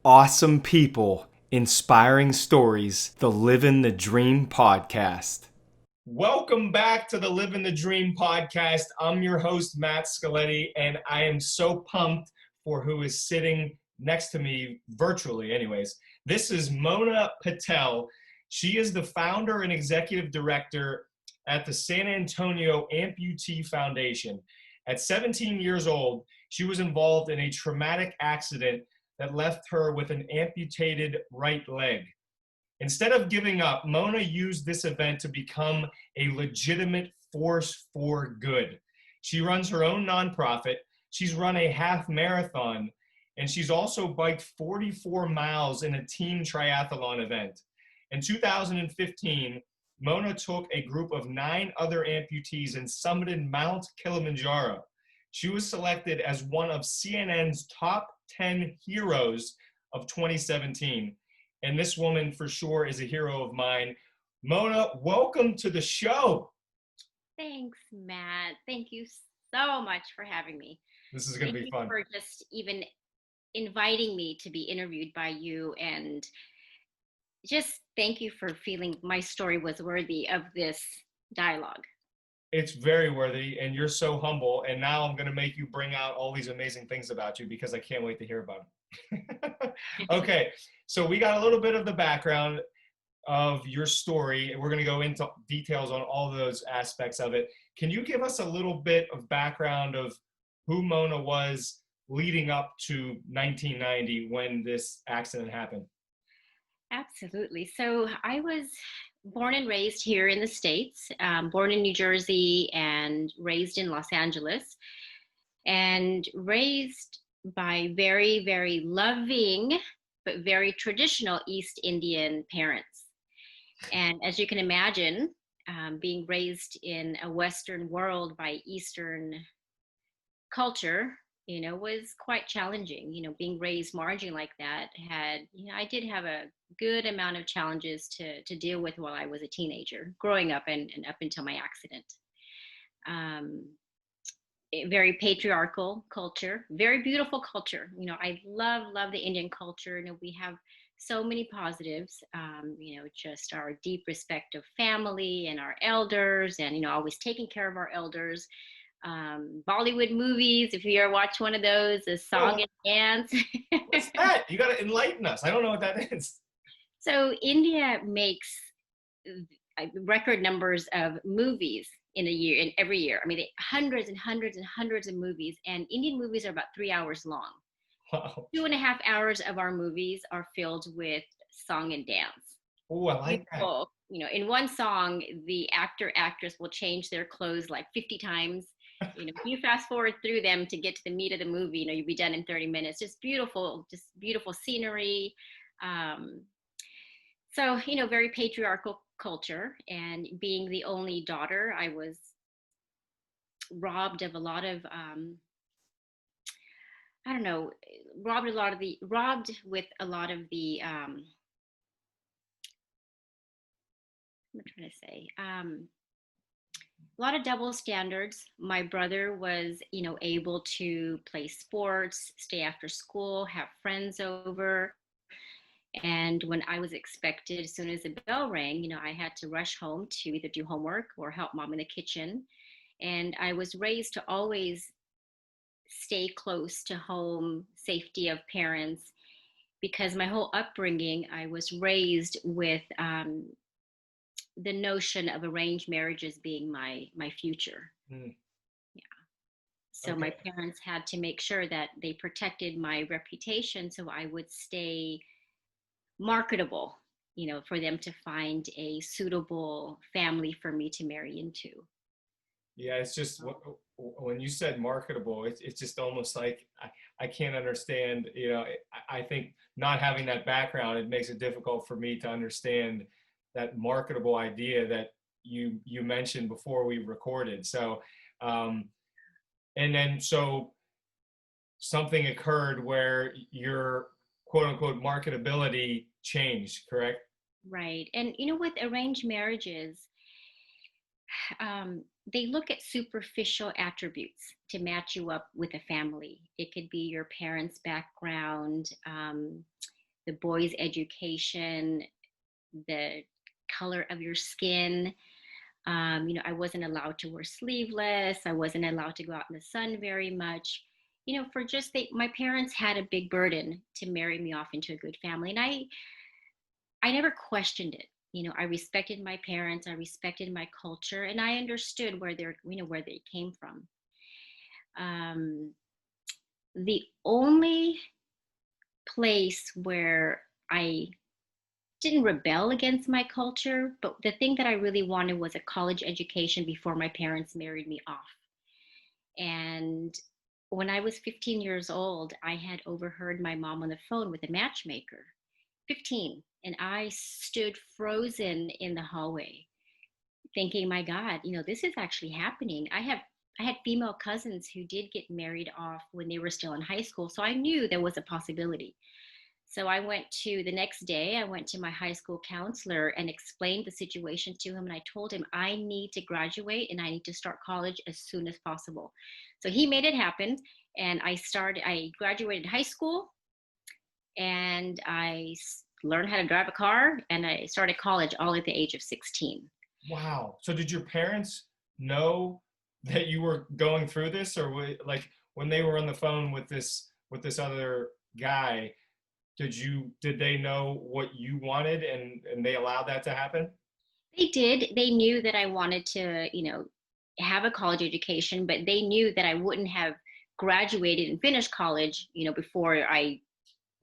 Awesome people, inspiring stories, the Living the Dream podcast. Welcome back to the Living the Dream podcast. I'm your host, Matt Scaletti, and I am so pumped for who is sitting next to me virtually, anyways. This is Mona Patel. She is the founder and executive director at the San Antonio Amputee Foundation. At 17 years old, she was involved in a traumatic accident that left her with an amputated right leg. Instead of giving up, Mona used this event to become a legitimate force for good. She runs her own nonprofit, she's run a half marathon, and she's also biked 44 miles in a team triathlon event. In 2015, Mona took a group of 9 other amputees and summited Mount Kilimanjaro. She was selected as one of CNN's top 10 heroes of 2017. And this woman for sure is a hero of mine. Mona, welcome to the show. Thanks, Matt. Thank you so much for having me. This is going Thank to be you fun. for just even inviting me to be interviewed by you. And just thank you for feeling my story was worthy of this dialogue. It's very worthy, and you're so humble. And now I'm going to make you bring out all these amazing things about you because I can't wait to hear about them. Okay, so we got a little bit of the background of your story, and we're going to go into details on all those aspects of it. Can you give us a little bit of background of who Mona was leading up to 1990 when this accident happened? Absolutely. So I was born and raised here in the States, born in New Jersey and raised in Los Angeles, and raised by very, very loving, but very traditional East Indian parents. And as you can imagine, being raised in a Western world by Eastern culture, was quite challenging. Being raised margin like that I did have a good amount of challenges to deal with while I was a teenager, growing up and up until my accident. Um, a very patriarchal culture, very beautiful culture. I love the Indian culture. We have so many positives. Just our deep respect of family and our elders, and always taking care of our elders. Bollywood movies, if you ever watch one of those, a Oh, song and dance. what's that? You got to enlighten us. I don't know what that is. So India makes record numbers of movies in every year. I mean, hundreds and hundreds and hundreds of movies, and Indian movies are about 3 hours long. Wow. 2.5 hours of our movies are filled with song and dance. Oh, I like that. Beautiful. In one song, the actor actress will change their clothes like 50 times. If you fast forward through them to get to the meat of the movie, you'll be done in 30 minutes. Just beautiful scenery. Um, so, very patriarchal culture. And being the only daughter, I was robbed of a lot of, I don't know, robbed with a lot of the, what am I trying to say? A lot of double standards. My brother was, able to play sports, stay after school, have friends over. And when I was expected, as soon as the bell rang, I had to rush home to either do homework or help mom in the kitchen. And I was raised to always stay close to home, safety of parents, because my whole upbringing, I was raised with the notion of arranged marriages being my future. Mm, Yeah. So my okay. parents had to make sure that they protected my reputation so I would stay marketable, for them to find a suitable family for me to marry into. Yeah, it's just when you said marketable, it's just almost like I can't understand. I think not having that background, it makes it difficult for me to understand that marketable idea that you mentioned before we recorded. So, um, and then so something occurred where your quote unquote marketability changed, correct? Right. And with arranged marriages, they look at superficial attributes to match you up with a family. It could be your parents' background, the boys' education, the color of your skin. I wasn't allowed to wear sleeveless. I wasn't allowed to go out in the sun very much. For just my parents had a big burden to marry me off into a good family, and I never questioned it. I respected my parents. I respected my culture, and I understood where they came from. The only place where I didn't rebel against my culture, but the thing that I really wanted was a college education before my parents married me off. And when I was 15 years old, I had overheard my mom on the phone with a matchmaker, 15, and I stood frozen in the hallway thinking, my God, this is actually happening. I had female cousins who did get married off when they were still in high school, so I knew there was a possibility. So the next day, I went to my high school counselor and explained the situation to him. And I told him I need to graduate and I need to start college as soon as possible. So he made it happen. And I graduated high school and I learned how to drive a car and I started college all at the age of 16. Wow. So did your parents know that you were going through this, or like when they were on the phone with this other guy, did they know what you wanted and they allowed that to happen? They did. They knew that I wanted to, have a college education, but they knew that I wouldn't have graduated and finished college, before they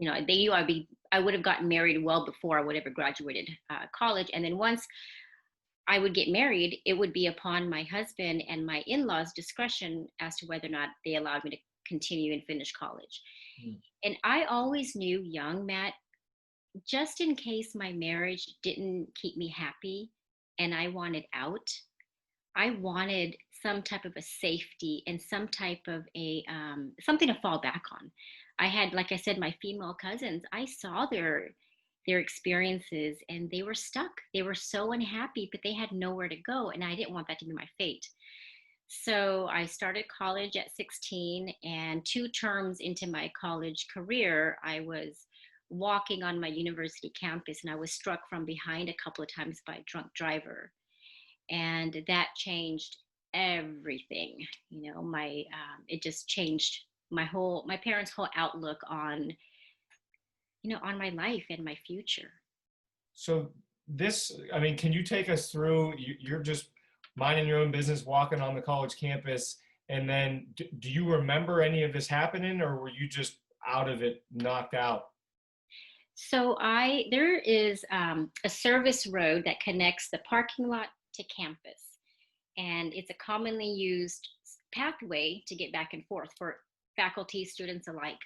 knew I would have gotten married well before I would ever graduated college. And then once I would get married, it would be upon my husband and my in-laws' discretion as to whether or not they allowed me to continue and finish college. Mm. And I always knew, young Matt, just in case my marriage didn't keep me happy and I wanted out, I wanted some type of a safety and some type of something to fall back on. I had, like I said, my female cousins, I saw their experiences and they were stuck. They were so unhappy, but they had nowhere to go. And I didn't want that to be my fate. So I started college at 16, and 2 terms into my college career, I was walking on my university campus and I was struck from behind a couple of times by a drunk driver. And that changed everything. It just changed my parents' whole outlook on my life and my future. So can you take us through, you're just minding your own business, walking on the college campus, and then do you remember any of this happening, or were you just out of it, knocked out? So there is a service road that connects the parking lot to campus, and it's a commonly used pathway to get back and forth for faculty, students alike.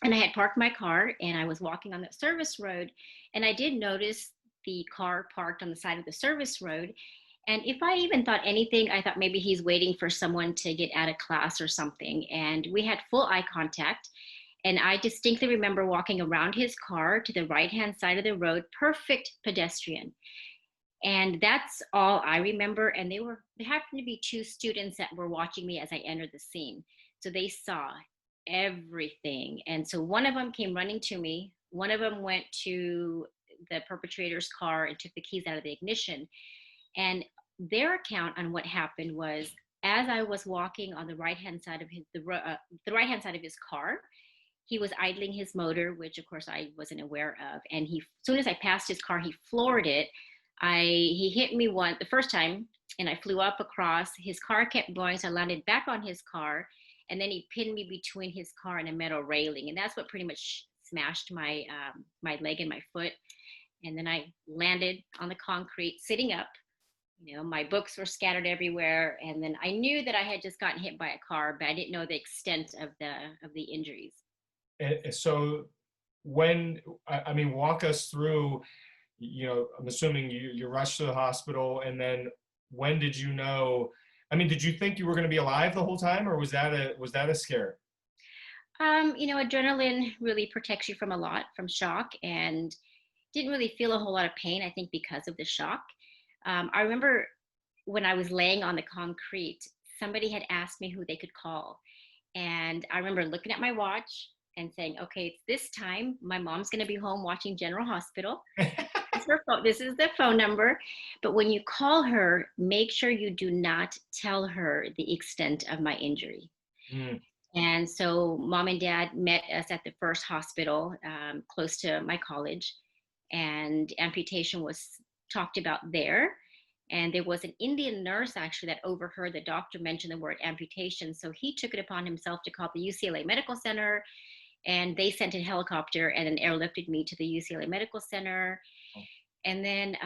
And I had parked my car and I was walking on that service road, and I did notice the car parked on the side of the service road. And if I even thought anything, I thought maybe he's waiting for someone to get out of class or something. And we had full eye contact. And I distinctly remember walking around his car to the right-hand side of the road, perfect pedestrian. And that's all I remember. And there happened to be 2 students that were watching me as I entered the scene. So they saw everything. And so one of them came running to me. One of them went to the perpetrator's car and took the keys out of the ignition. And their account on what happened was, as I was walking on the right-hand side of his car, he was idling his motor, which of course I wasn't aware of. And as soon as I passed his car, he floored it. He hit me the first time, and I flew up across. His car kept going, so I landed back on his car, and then he pinned me between his car and a metal railing, and that's what pretty much smashed my leg and my foot. And then I landed on the concrete, sitting up. My books were scattered everywhere, and then I knew that I had just gotten hit by a car, but I didn't know the extent of the injuries. And so walk us through, I'm assuming you rushed to the hospital, and then when did you know, did you think you were going to be alive the whole time, or was that a scare? Adrenaline really protects you from a lot, from shock, and didn't really feel a whole lot of pain, I think, because of the shock. I remember when I was laying on the concrete, somebody had asked me who they could call. And I remember looking at my watch and saying, okay, it's this time. My mom's going to be home watching General Hospital. This is the phone number. But when you call her, make sure you do not tell her the extent of my injury. Mm. And so mom and dad met us at the first hospital close to my college, and amputation was talked about there. And there was an Indian nurse actually that overheard the doctor mention the word amputation. So he took it upon himself to call the UCLA Medical Center, and they sent a helicopter and then airlifted me to the UCLA Medical Center. Oh. And then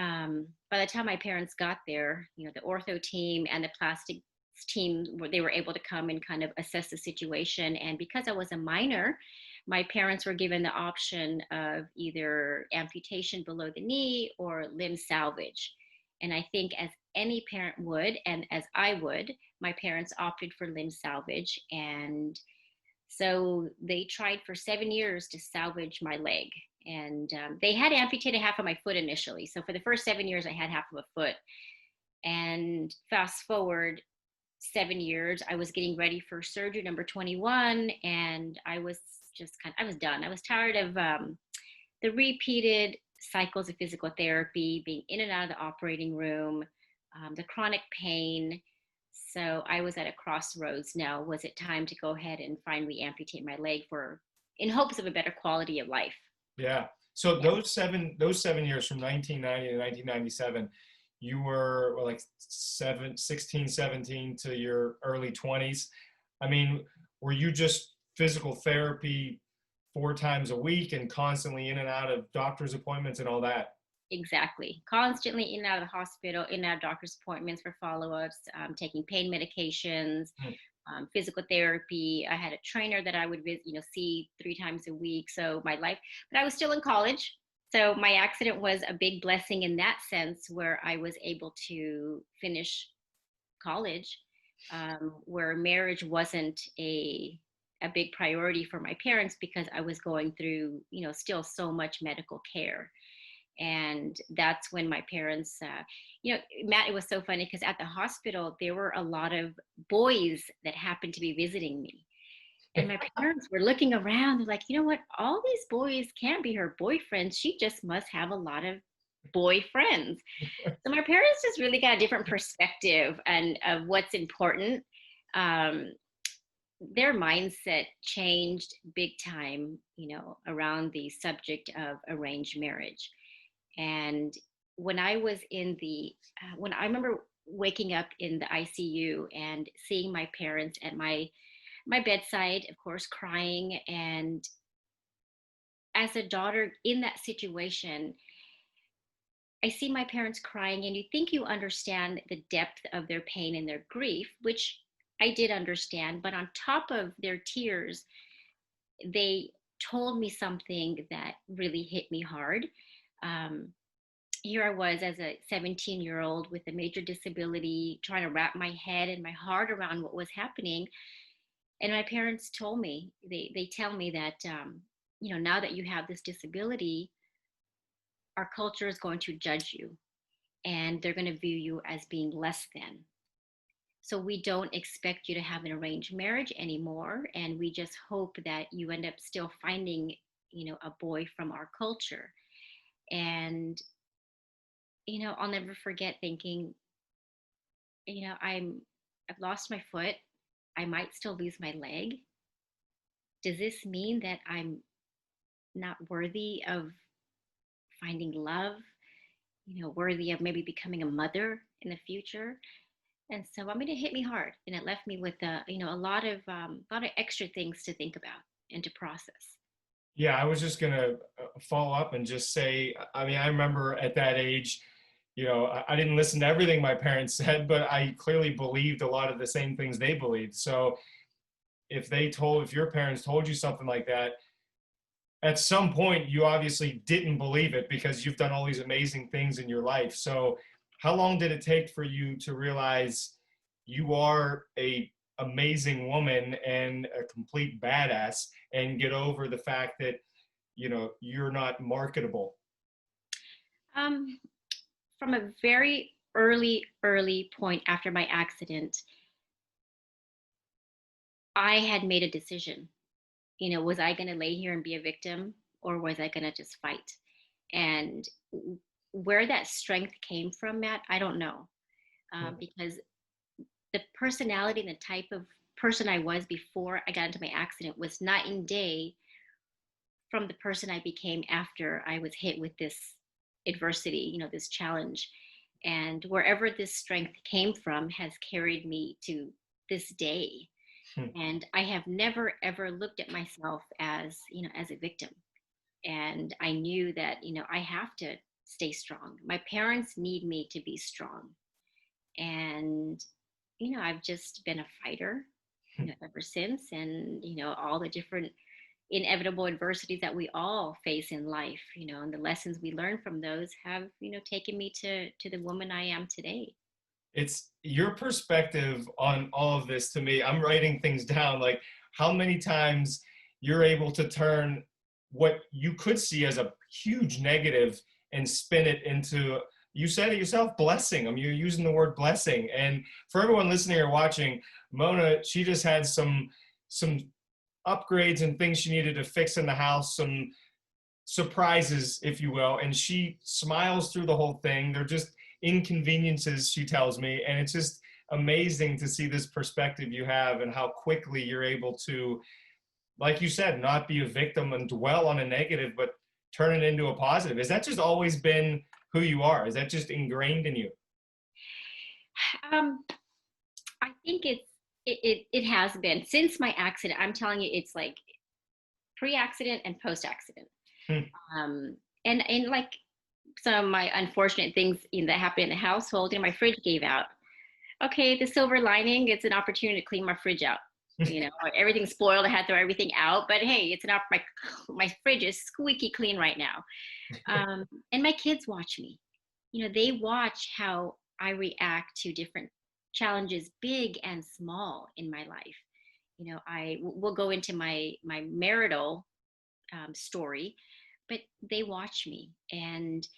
by the time my parents got there, the ortho team and the plastics team, they were able to come and kind of assess the situation. And because I was a minor, my parents were given the option of either amputation below the knee or limb salvage. And I think as any parent would, and as I would, my parents opted for limb salvage. And so they tried for 7 years to salvage my leg. And they had amputated half of my foot initially. So for the first 7 years, I had half of a foot. And fast forward 7 years, I was getting ready for surgery number 21. And I was I was done. I was tired of the repeated cycles of physical therapy, being in and out of the operating room, the chronic pain. So I was at a crossroads now. Was it time to go ahead and finally amputate my leg in hopes of a better quality of life? Yeah. So those 7 years from 1990 to 1997, you were like 16, 17 to your early 20s. I mean, were you just physical therapy 4 times a week and constantly in and out of doctor's appointments and all that? Exactly. Constantly in and out of the hospital, in and out of doctor's appointments for follow-ups, taking pain medications, physical therapy. I had a trainer that I would see 3 times a week. So my life, but I was still in college. So my accident was a big blessing in that sense, where I was able to finish college, where marriage wasn't a big priority for my parents because I was going through, still so much medical care. And that's when my parents, Matt, it was so funny because at the hospital, there were a lot of boys that happened to be visiting me. And my parents were looking around, they're like, you know what? All these boys can't be her boyfriends. She just must have a lot of boyfriends. So my parents just really got a different perspective and of what's important. Their mindset changed big time, around the subject of arranged marriage. And when I was when I remember waking up in the ICU and seeing my parents at my bedside, of course, crying. And as a daughter in that situation, I see my parents crying, and you think you understand the depth of their pain and their grief, which I did understand. But on top of their tears, they told me something that really hit me hard. Here I was as a 17-year-old with a major disability, trying to wrap my head and my heart around what was happening. And my parents told me, they tell me that, now that you have this disability, our culture is going to judge you and they're going to view you as being less than. So we don't expect you to have an arranged marriage anymore. And we just hope that you end up still finding, a boy from our culture. And, I'll never forget thinking, I've lost my foot. I might still lose my leg. Does this mean that I'm not worthy of finding love, worthy of maybe becoming a mother in the future? And so I mean, it hit me hard, and it left me with a lot of extra things to think about and to process. Yeah, I was just gonna follow up and just say, I mean, I remember at that age, I didn't listen to everything my parents said, but I clearly believed a lot of the same things they believed. So if your parents told you something like that, at some point you obviously didn't believe it because you've done all these amazing things in your life. So how long did it take for you to realize you are a amazing woman and a complete badass, and get over the fact that, you're not marketable? From a very early point after my accident, I had made a decision. was I going to lay here and be a victim, or was I going to just fight? And where that strength came from, Matt, I don't know. Because the personality and the type of person I was before I got into my accident was night and day from the person I became after I was hit with this adversity, this challenge. And wherever this strength came from has carried me to this day. And I have never ever looked at myself as, as a victim. And I knew that, I have to stay strong. My parents need me to be strong. And, I've just been a fighter, ever since. And, all the different inevitable adversities that we all face in life, and the lessons we learn from those have, taken me to the woman I am today. It's your perspective on all of this. To me, I'm writing things down, like how many times you're able to turn what you could see as a huge negative and spin it into, you said it yourself, blessing. I mean, you're using the word blessing. And for everyone listening or watching, Mona, she just had some upgrades and things she needed to fix in the house, some surprises, if you will. And she smiles through the whole thing. They're just inconveniences, she tells me. And it's just amazing to see this perspective you have and how quickly you're able to, like you said, not be a victim and dwell on a negative, but turn it into a positive. Has that just always been who you are? Is that just ingrained in you? I think it has been since my accident. I'm telling you, it's like pre-accident and post-accident. And like some of my unfortunate things that happened in the household, my fridge gave out. Okay, the silver lining, it's an opportunity to clean my fridge out. Everything's spoiled. I had to throw everything out, but hey, it's my fridge is squeaky clean right now. And my kids watch me. They watch how I react to different challenges, big and small, in my life. I will go into my marital story, but they watch me, and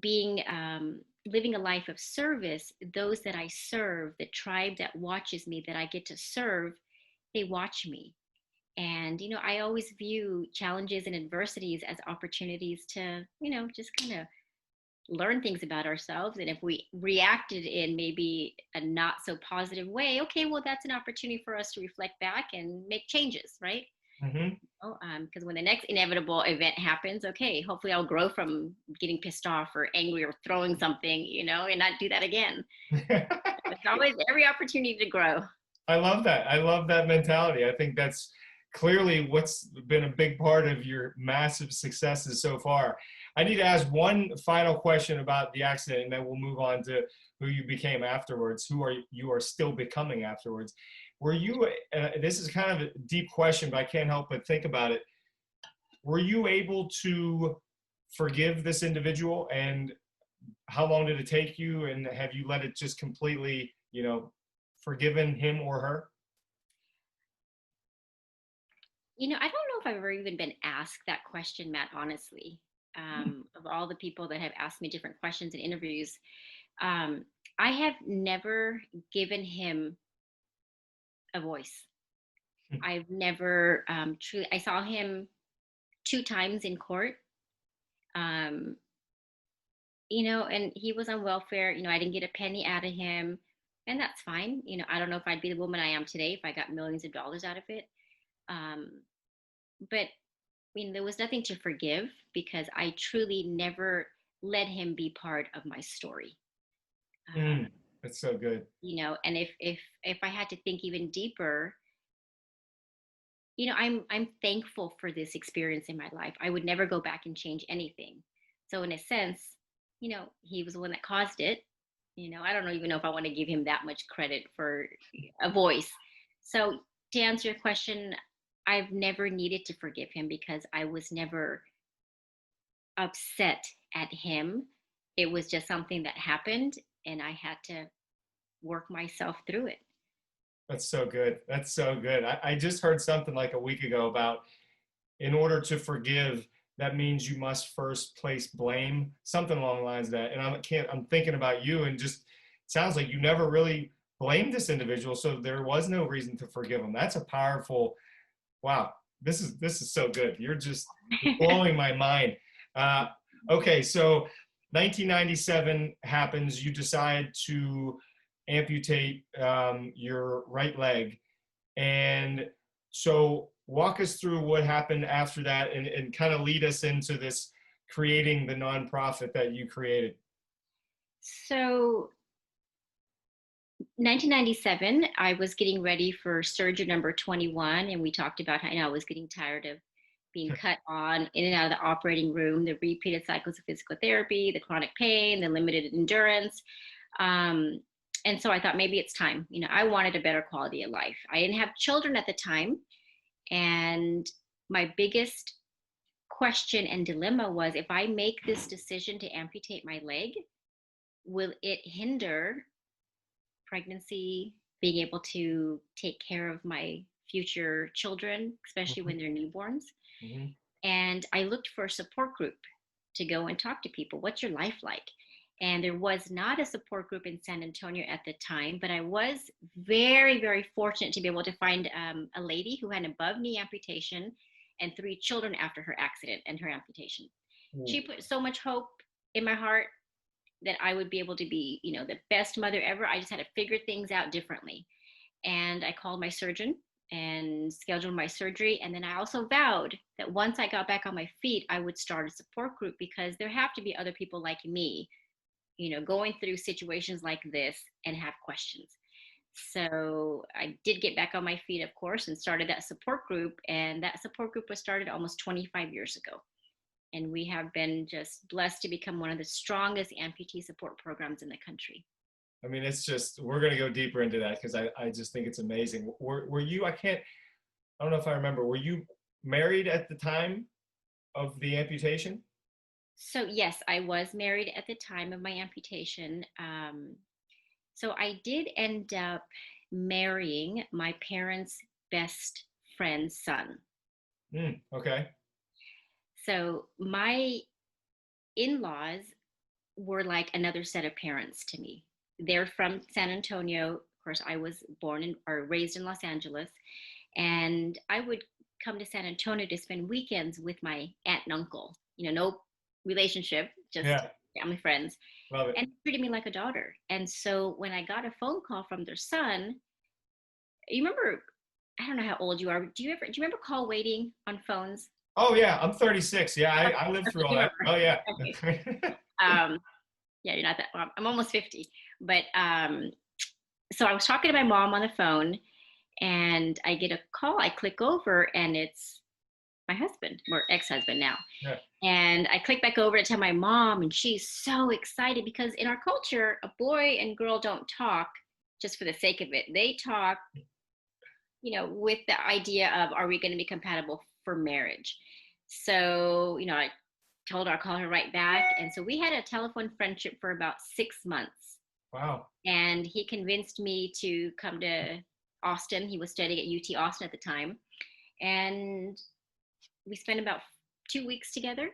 being living a life of service. Those that I serve, the tribe that watches me, that I get to serve, they watch me. And I always view challenges and adversities as opportunities to just kind of learn things about ourselves. And if we reacted in maybe a not so positive way, okay, well, that's an opportunity for us to reflect back and make changes, right? Because when the next inevitable event happens, okay, hopefully I'll grow from getting pissed off or angry or throwing something, and not do that again. It's always every opportunity to grow. I love that. I love that mentality. I think that's clearly what's been a big part of your massive successes so far. I need to ask one final question about the accident, and then we'll move on to who you became afterwards, who you are still becoming afterwards. Were you, this is kind of a deep question, but I can't help but think about it. Were you able to forgive this individual, and how long did it take you? And have you let it just completely, forgiven him or her? I don't know if I've ever even been asked that question, Matt, honestly. Of all the people that have asked me different questions in interviews, I have never given him a voice. I've never truly, I saw him 2 times in court, and he was on welfare. I didn't get a penny out of him, and that's fine. I don't know if I'd be the woman I am today if I got millions of dollars out of it. But there was nothing to forgive, because I truly never let him be part of my story. That's so good. And if I had to think even deeper, I'm thankful for this experience in my life. I would never go back and change anything. So in a sense, he was the one that caused it. I don't even know if I want to give him that much credit for a voice. So to answer your question, I've never needed to forgive him, because I was never upset at him. It was just something that happened, and I had to work myself through it. That's so good. That's so good. I just heard something like a week ago about, in order to forgive, that means you must first place blame, something along the lines of that. And I'm thinking about you, and just sounds like you never really blamed this individual, so there was no reason to forgive him. That's a powerful, wow. This is so good. You're just blowing my mind. Okay, so 1997 happens. You decide to amputate your right leg. And so walk us through what happened after that and kind of lead us into this creating the nonprofit that you created. So 1997, I was getting ready for surgery number 21, and we talked about how I was getting tired of being cut on in and out of the operating room, the repeated cycles of physical therapy, the chronic pain, the limited endurance. And so I thought maybe it's time. I wanted a better quality of life. I didn't have children at the time. And my biggest question and dilemma was, if I make this decision to amputate my leg, will it hinder pregnancy, being able to take care of my future children, especially when they're newborns? Mm-hmm. And I looked for a support group to go and talk to people. What's your life like? And there was not a support group in San Antonio at the time, but I was very, very fortunate to be able to find a lady who had an above knee amputation and 3 children after her accident and her amputation. Mm. She put so much hope in my heart that I would be able to be, the best mother ever. I just had to figure things out differently. And I called my surgeon and scheduled my surgery. And then I also vowed that once I got back on my feet, I would start a support group, because there have to be other people like me, going through situations like this and have questions. So I did get back on my feet, of course, and started that support group. And that support group was started almost 25 years ago. And we have been just blessed to become one of the strongest amputee support programs in the country. I mean, it's just, we're going to go deeper into that because I just think it's amazing. Were you, I don't know if I remember, were you married at the time of the amputation? So yes, I was married at the time of my amputation. So I did end up marrying my parents' best friend's son. Okay. So my in-laws were like another set of parents to me. They're from San Antonio. Of course, I was born or raised in Los Angeles, and I would come to San Antonio to spend weekends with my aunt and uncle. No relationship, just family friends. Love it. And treated me like a daughter. And so when I got a phone call from their son, you remember, I don't know how old you are. Do you remember call waiting on phones? Oh yeah, I'm 36. Yeah, I lived through all that. Oh yeah. Yeah, you're not that. Well, I'm almost 50. But so I was talking to my mom on the phone, and I get a call. I click over, and it's my husband, or ex-husband now. Yeah. And I click back over to tell my mom, and she's so excited because in our culture, a boy and girl don't talk just for the sake of it. They talk, with the idea of, are we going to be compatible for marriage? So, I told her I'll call her right back. And so we had a telephone friendship for about 6 months. Wow. And he convinced me to come to Austin. He was studying at UT Austin at the time. And we spent about 2 weeks together.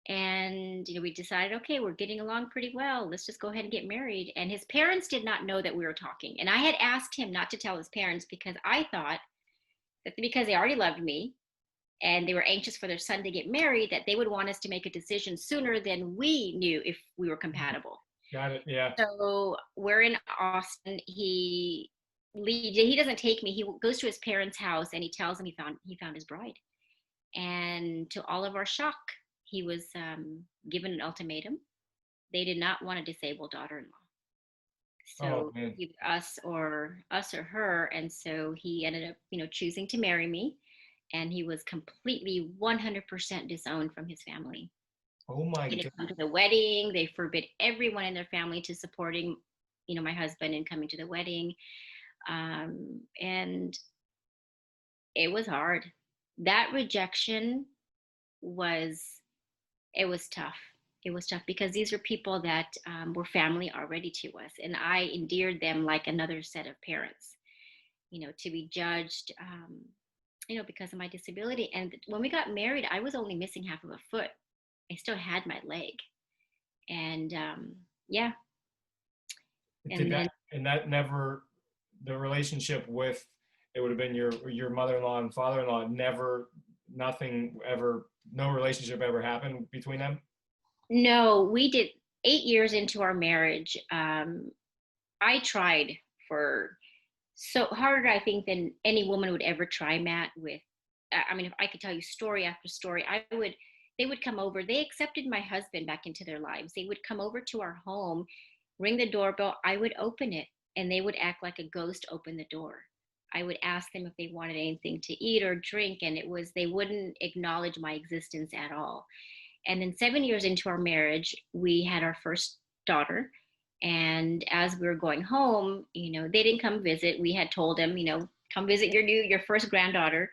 And, we decided, okay, we're getting along pretty well. Let's just go ahead and get married. And his parents did not know that we were talking. And I had asked him not to tell his parents because I thought that because they already loved me and they were anxious for their son to get married, that they would want us to make a decision sooner than we knew if we were compatible. Got it. Yeah. So we're in Austin. He doesn't take me. He goes to his parents' house and he tells them he found his bride. And to all of our shock, he was given an ultimatum. They did not want a disabled daughter-in-law. So either us or her. And so he ended up, choosing to marry me. And he was completely 100% disowned from his family. Oh my God. He didn't come to the wedding. They forbid everyone in their family to supporting, my husband and coming to the wedding. And it was hard. That rejection was tough. It was tough because these were people that were family already to us. And I endeared them like another set of parents, to be judged, because of my disability. And when we got married, I was only missing half of a foot. I still had my leg. And yeah. And that never, the relationship with it would have been your mother-in-law and father-in-law. Nothing ever, no relationship ever happened between them? No, we did 8 years into our marriage. I tried for so harder, I think, than any woman would ever try, Matt. I mean, if I could tell you story after story, they would come over. They accepted my husband back into their lives. They would come over to our home, ring the doorbell. I would open it, and they would act like a ghost open the door. I would ask them if they wanted anything to eat or drink, and they wouldn't acknowledge my existence at all. And then 7 years into our marriage, we had our first daughter. And as we were going home, they didn't come visit. We had told them, come visit your first granddaughter.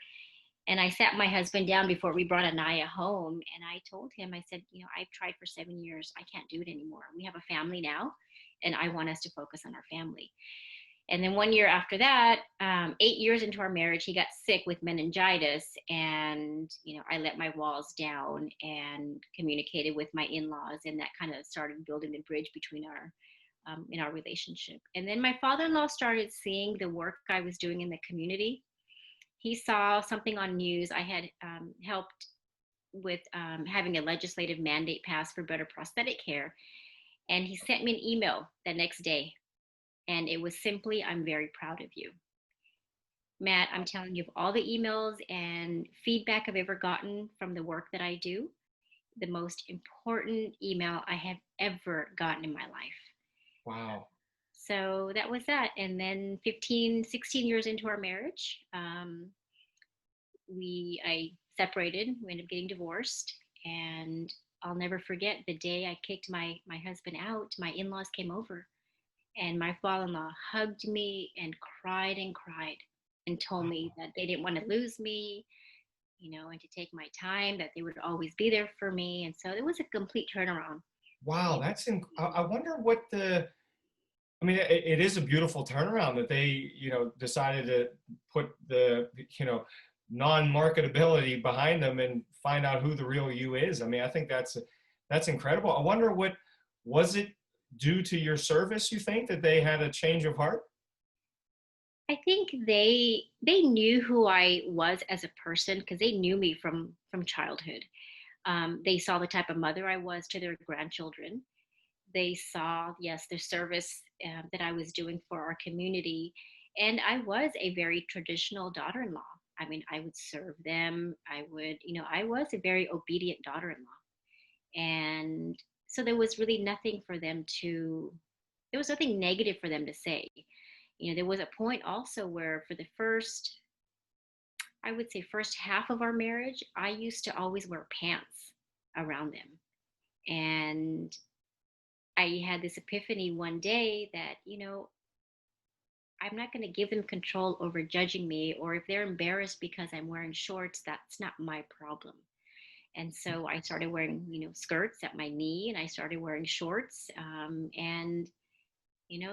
And I sat my husband down before we brought Anaya home. And I told him, I said, I've tried for 7 years. I can't do it anymore. We have a family now, and I want us to focus on our family. And then 1 year after that, 8 years into our marriage, he got sick with meningitis. And, I let my walls down and communicated with my in-laws. And that kind of started building the bridge between in our relationship. And then my father-in-law started seeing the work I was doing in the community. He saw something on news. I had helped with having a legislative mandate passed for better prosthetic care. And he sent me an email the next day. And it was simply, I'm very proud of you. Matt, I'm telling you, of all the emails and feedback I've ever gotten from the work that I do, the most important email I have ever gotten in my life. Wow. So that was that. And then 16 years into our marriage, I separated. We ended up getting divorced. And I'll never forget the day I kicked my husband out. My in-laws came over. And my father-in-law hugged me and cried and told me that they didn't want to lose me, and to take my time, that they would always be there for me. And so it was a complete turnaround. Wow, I wonder it is a beautiful turnaround that they, decided to put the, non-marketability behind them and find out who the real you is. I mean, I think that's incredible. I wonder, was it due to your service, you think, that they had a change of heart? I think they knew who I was as a person because they knew me from childhood. They saw the type of mother I was to their grandchildren. They saw, yes, the service that I was doing for our community. And I was a very traditional daughter-in-law. I mean, I would serve them. I was a very obedient daughter-in-law. And so there was really nothing there was nothing negative for them to say. There was a point also where for the I would say first half of our marriage, I used to always wear pants around them. And I had this epiphany one day that, I'm not going to give them control over judging me, or if they're embarrassed because I'm wearing shorts, that's not my problem. And so I started wearing, skirts at my knee, and I started wearing shorts. And,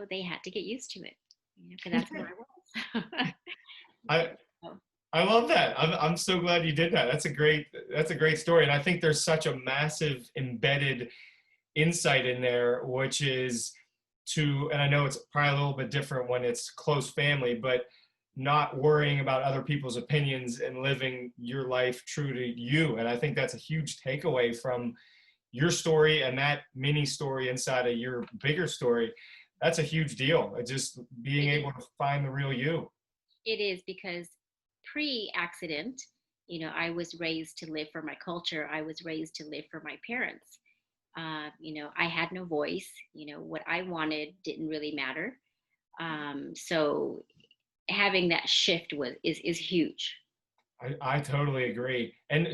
they had to get used to it, because that's where I was. I love that. I'm so glad you did that. That's a great story. And I think there's such a massive embedded insight in there, which is and I know it's probably a little bit different when it's close family, but not worrying about other people's opinions and living your life true to you. And I think that's a huge takeaway from your story and that mini story inside of your bigger story. That's a huge deal. It's just being able to find the real you. It is, because pre-accident, I was raised to live for my culture. I was raised to live for my parents. I had no voice. What I wanted didn't really matter. So having that shift is huge. I totally agree. And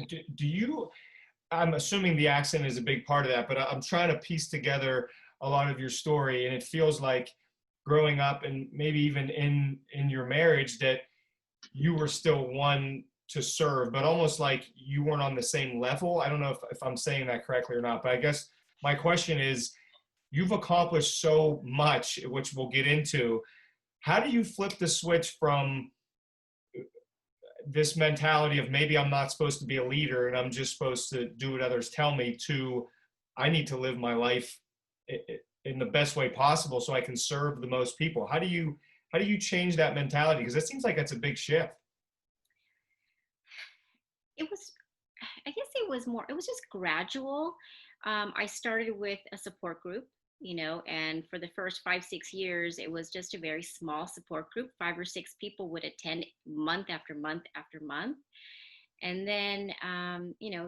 I'm assuming the accent is a big part of that, but I'm trying to piece together a lot of your story, and it feels like growing up and maybe even in your marriage that you were still one to serve, but almost like you weren't on the same level. I don't know if I'm saying that correctly or not, but I guess my question is, you've accomplished so much, which we'll get into. How do you flip the switch from this mentality of maybe I'm not supposed to be a leader and I'm just supposed to do what others tell me, to I need to live my life in the best way possible so I can serve the most people? How do how do you change that mentality? Because it seems like that's a big shift. It was, I guess it was just gradual. I started with a support group, and for the first 5, 6 years, it was just a very small support group. 5 or 6 people would attend month after month after month. And then,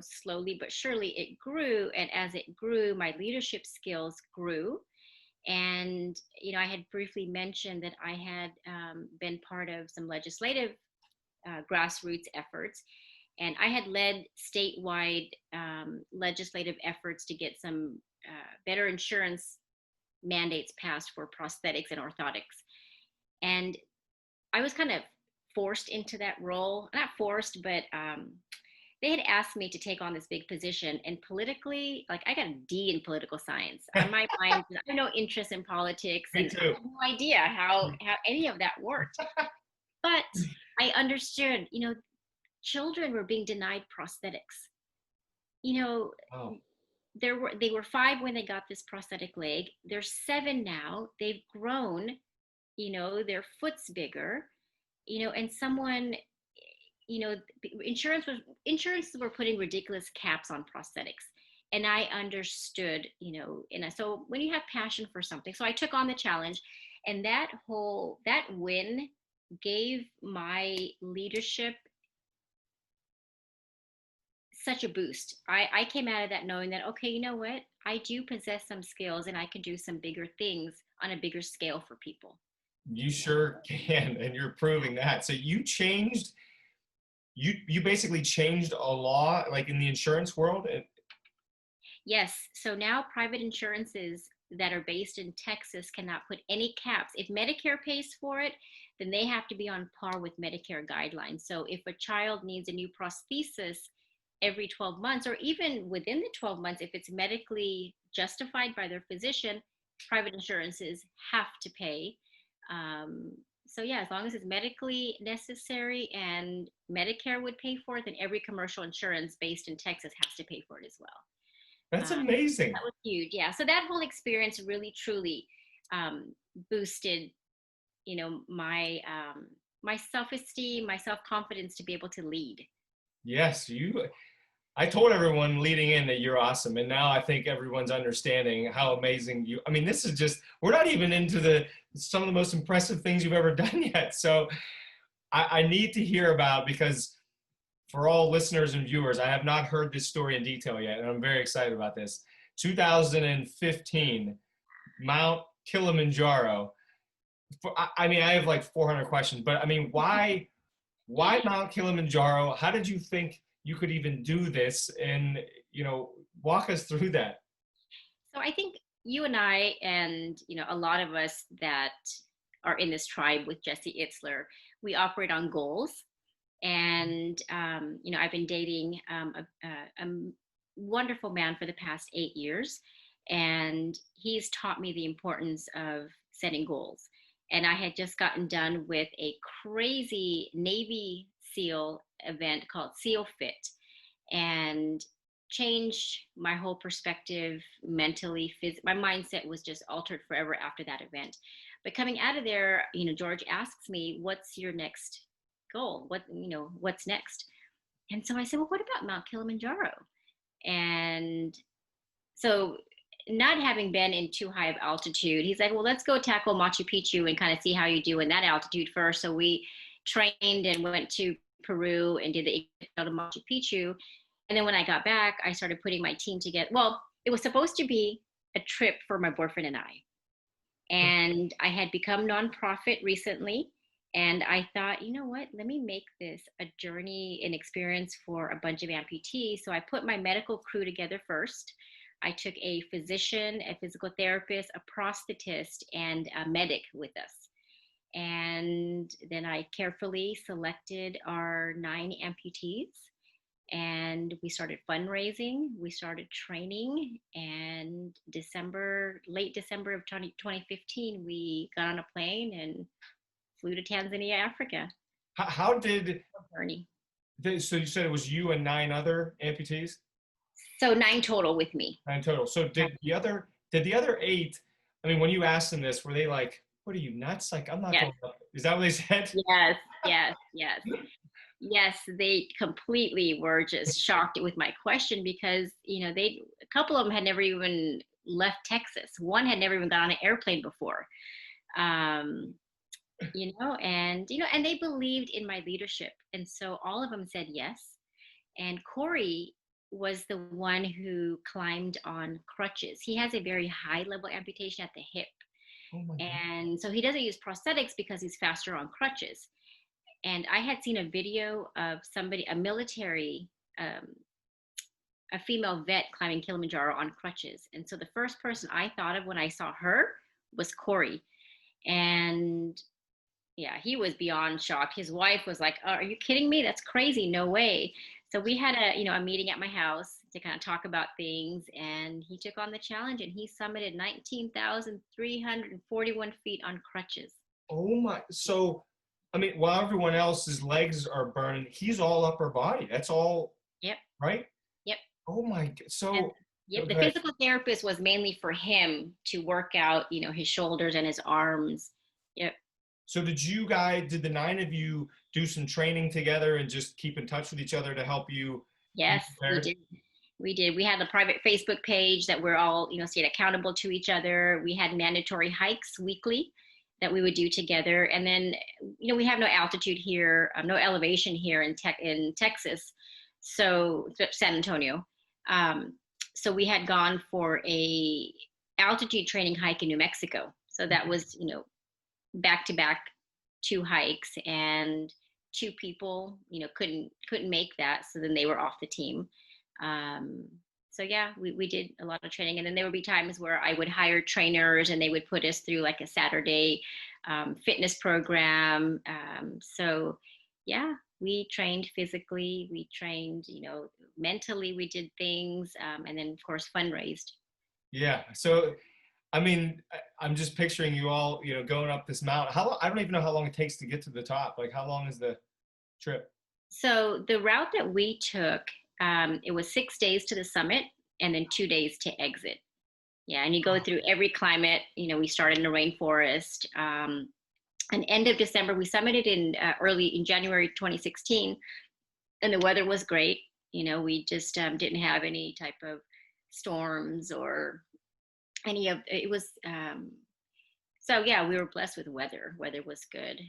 slowly but surely it grew. And as it grew, my leadership skills grew. And, I had briefly mentioned that I had been part of some legislative grassroots efforts. And I had led statewide legislative efforts to get some better insurance mandates passed for prosthetics and orthotics. And I was kind of forced into that role. Not forced, but they had asked me to take on this big position. And politically, like, I got a D in political science. On my mind, I have no interest in politics. Me And too. I had no idea how any of that worked. But I understood, children were being denied prosthetics. Oh. They were 5 when they got this prosthetic leg. They're 7 now. They've grown, their foot's bigger, and someone, insurance were putting ridiculous caps on prosthetics. And I understood, so when you have passion for something, so I took on the challenge, and that win gave my leadership such a boost. I came out of that knowing that, okay, you know what? I do possess some skills and I can do some bigger things on a bigger scale for people. You sure can, and you're proving that. So you basically changed a law, like in the insurance world? Yes. So now private insurances that are based in Texas cannot put any caps. If Medicare pays for it, then they have to be on par with Medicare guidelines. So if a child needs a new prosthesis every 12 months, or even within the 12 months, if it's medically justified by their physician, private insurances have to pay. So yeah, as long as it's medically necessary and Medicare would pay for it, then every commercial insurance based in Texas has to pay for it as well. That's amazing. That was huge. Yeah. So that whole experience really, truly boosted, my self-esteem, my self-confidence to be able to lead. Yes, I told everyone leading in that you're awesome. And now I think everyone's understanding how amazing this is just, we're not even into some of the most impressive things you've ever done yet. So I need to hear about, because for all listeners and viewers, I have not heard this story in detail yet. And I'm very excited about this. 2015, Mount Kilimanjaro. I have like 400 questions, but why Mount Kilimanjaro? How did you think you could even do this? And, walk us through that. So I think you and I, and, a lot of us that are in this tribe with Jesse Itzler, we operate on goals. And, I've been dating a wonderful man for the past 8 years, and he's taught me the importance of setting goals. And I had just gotten done with a crazy Navy SEAL event called SEAL Fit, and changed my whole perspective mentally. My mindset was just altered forever after that event. But coming out of there, George asks me, what's your next goal? What's next? And so I said, well, what about Mount Kilimanjaro? And so, not having been in too high of altitude, he's like, well, let's go tackle Machu Picchu and kind of see how you do in that altitude first. So we trained and went to Peru and did the to Machu Picchu. And then when I got back, I started putting my team together. Well, it was supposed to be a trip for my boyfriend and I. And I had become nonprofit recently. And I thought, you know what, let me make this a journey and experience for a bunch of amputees. So I put my medical crew together first. I took a physician, a physical therapist, a prosthetist, and a medic with us. And then I carefully selected our 9 amputees, and we started fundraising, we started training, and late December of 2015, we got on a plane and flew to Tanzania, Africa. How did journey? So you said it was you and 9 other amputees? So 9 total with me. 9 total. So did the other 8, when you asked them this, were they like, what are you nuts? Like, I'm not Yes, going up. Is that what they said? yes, yes, yes. Yes, they completely were just shocked with my question because, a couple of them had never even left Texas. One had never even got on an airplane before. Um, and they believed in my leadership. And so all of them said yes. And Corey was the one who climbed on crutches. He has a very high level amputation at the hip. Oh my God. And so he doesn't use prosthetics because he's faster on crutches. And I had seen a video of somebody, um, a female vet climbing Kilimanjaro on crutches. And so the first person I thought of when I saw her was Corey. And yeah, he was beyond shocked. His wife was like, "Oh, are you kidding me? That's crazy. No way." So we had a meeting at my house to kind of talk about things, and he took on the challenge and he summited 19,341 feet on crutches. Oh my. So, I mean, while everyone else's legs are burning, he's all upper body. That's all, Yep. right? Yep. Oh my. And So, yep, the go ahead. physical therapist was mainly for him to work out, his shoulders and his arms. Yep. So did the nine of you do some training together and just keep in touch with each other to help you be Yes, we prepared? did. We did. We had a private Facebook page that we're all, stayed accountable to each other. We had mandatory hikes weekly that we would do together. And then, we have no altitude here, no elevation here in Texas. So San Antonio. Um, so we had gone for a altitude training hike in New Mexico. So that was, back to back two hikes, and two people couldn't make that, so then they were off the team. um, so yeah, we did a lot of training, and then there would be times where I would hire trainers and they would put us through like a Saturday fitness program. So yeah, we trained physically, we trained mentally, we did things, and then of course fundraised. Yeah. So, I mean, I'm just picturing you all, going up this mountain. How long, I don't even know how long it takes to get to the top. Like, how long is the trip? So the route that we took, it was 6 days to the summit and then 2 days to exit. Yeah, and you go through every climate. We started in the rainforest. And end of December, we summited in January 2016, and the weather was great. We just didn't have any type of storms or any of it was. So yeah, we were blessed with weather. Weather was good.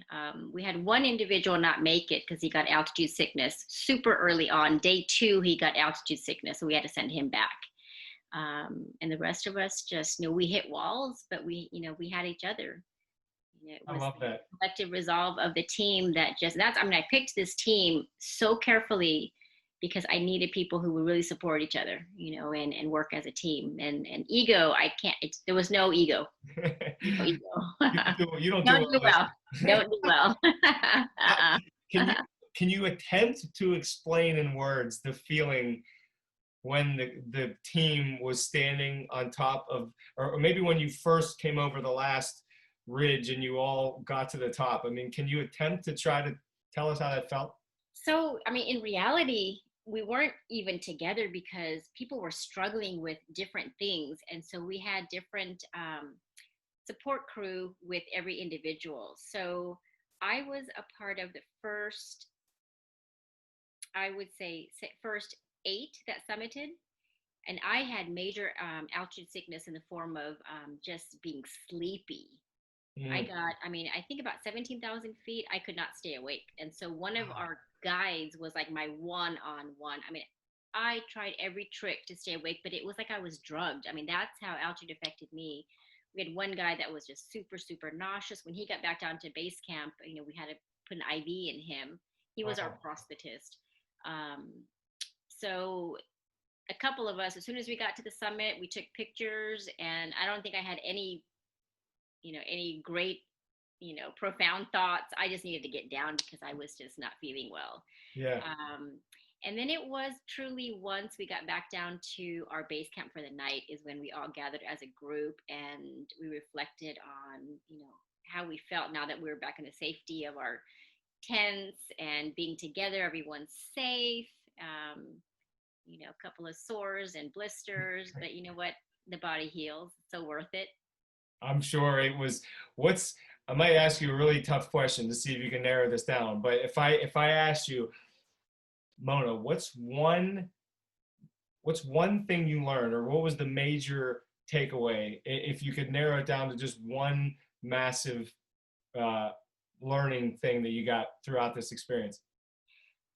We had one individual not make it because he got altitude sickness super early on. Day 2, he got altitude sickness, so we had to send him back. And the rest of us just, we hit walls, but we had each other. It I was love the that. collective resolve of the team I picked this team so carefully because I needed people who would really support each other, and work as a team. And ego, there was no ego. No ego. You don't do Don't it do unless. well. Don't do well. How- uh-uh. Can you can you attempt to explain in words the feeling when the team was standing on top of, or maybe when you first came over the last ridge and you all got to the top? I mean, can you attempt to try to tell us how that felt? So, I mean, in reality, we weren't even together because people were struggling with different things. And so we had different support crew with every individual. So I was a part of the first, I would say, first 8 that summited. And I had major altitude sickness in the form of just being sleepy. Mm. I think about 17,000 feet, I could not stay awake. And so one of our guides was like my one on one. I mean, I tried every trick to stay awake, but it was like I was drugged. I mean, that's how altitude affected me. We had one guy that was just super, super nauseous. When he got back down to base camp, we had to put an IV in him. He was our Wow. prosthetist. Um, so a couple of us, as soon as we got to the summit, we took pictures, and I don't think I had any great, profound thoughts. I just needed to get down because I was just not feeling well. Yeah. And then it was truly once we got back down to our base camp for the night is when we all gathered as a group and we reflected on, how we felt now that we were back in the safety of our tents and being together, everyone's safe. A couple of sores and blisters, but you know what? The body heals. So worth it. I'm sure it was. What's I might ask you a really tough question to see if you can narrow this down. But if I asked you, Mona, what's one thing you learned, or what was the major takeaway? If you could narrow it down to just one massive uh, learning thing that you got throughout this experience.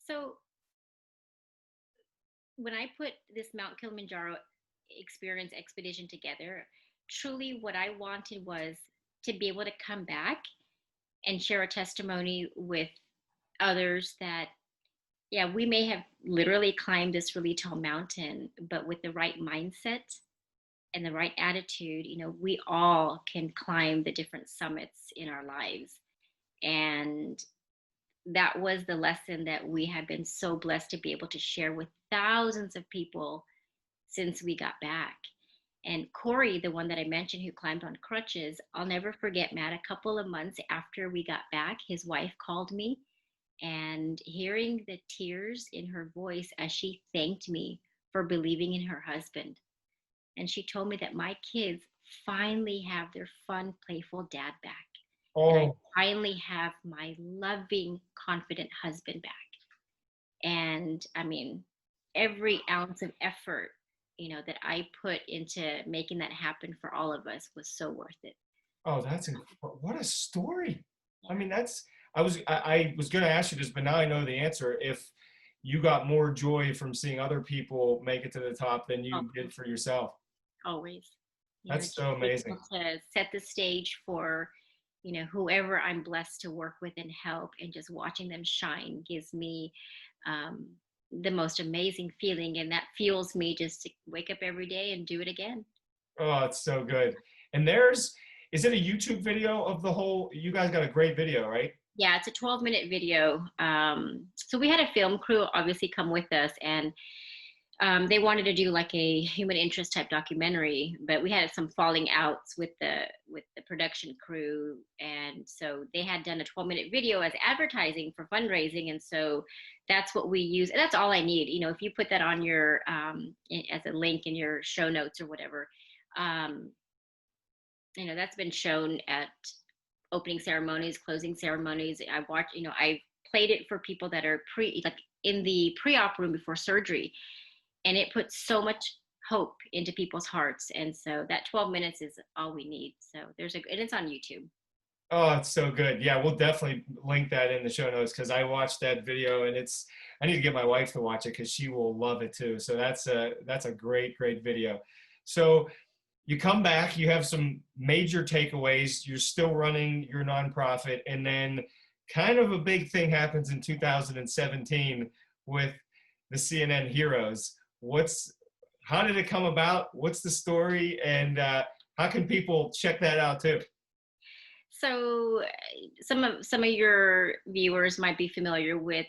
So when I put this Mount Kilimanjaro experience expedition together, truly what I wanted was to be able to come back and share a testimony with others that, yeah, we may have literally climbed this really tall mountain, but with the right mindset and the right attitude, we all can climb the different summits in our lives. And that was the lesson that we have been so blessed to be able to share with thousands of people since we got back. And Corey, the one that I mentioned who climbed on crutches, I'll never forget, Matt, a couple of months after we got back, his wife called me, and hearing the tears in her voice as she thanked me for believing in her husband. And she told me that my kids finally have their fun, playful dad back. And I Oh, finally have my loving, confident husband back. And I mean, every ounce of effort, that I put into making that happen for all of us was so worth it. oh, what a story. I mean, I was going to ask you this, but now I know the answer. If you got more joy from seeing other people make it to the top than Oh, you did for yourself. always. That's Just so being amazing. able to set the stage for, whoever I'm blessed to work with and help, and just watching them shine gives me um, the most amazing feeling. And that fuels me just to wake up every day and do it again. Oh, it's so good. And is it a YouTube video of the whole? You guys got a great video, right? Yeah, it's a 12-minute video. So we had a film crew obviously come with us, and they wanted to do like a human interest type documentary, but we had some falling outs with the production crew, and so they had done a 12-minute video as advertising for fundraising, and so that's what we use. And that's all I need. If you put that on your as a link in your show notes or whatever, um, that's been shown at opening ceremonies, closing ceremonies. I watched, I played it for people that are like in the pre-op room before surgery, and it puts so much hope into people's hearts. And so that 12 minutes is all we need. So and it's on YouTube. Oh, it's so good. Yeah, we'll definitely link that in the show notes because I watched that video and I need to get my wife to watch it because she will love it too. So that's a great, great video. So you come back, you have some major takeaways, you're still running your nonprofit, and then kind of a big thing happens in 2017 with the CNN Heroes. How did it come about? What's the story? And how can people check that out too? So some of your viewers might be familiar with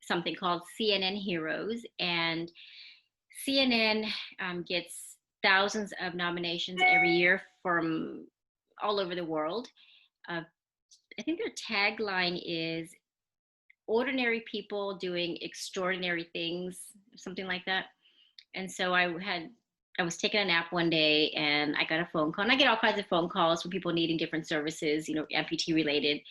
something called CNN Heroes, and CNN gets thousands of nominations every year from all over the world. Uh, I think their tagline is ordinary people doing extraordinary things, something like that. And so I was taking a nap one day and I got a phone call. And I get all kinds of phone calls from people needing different services, amputee related.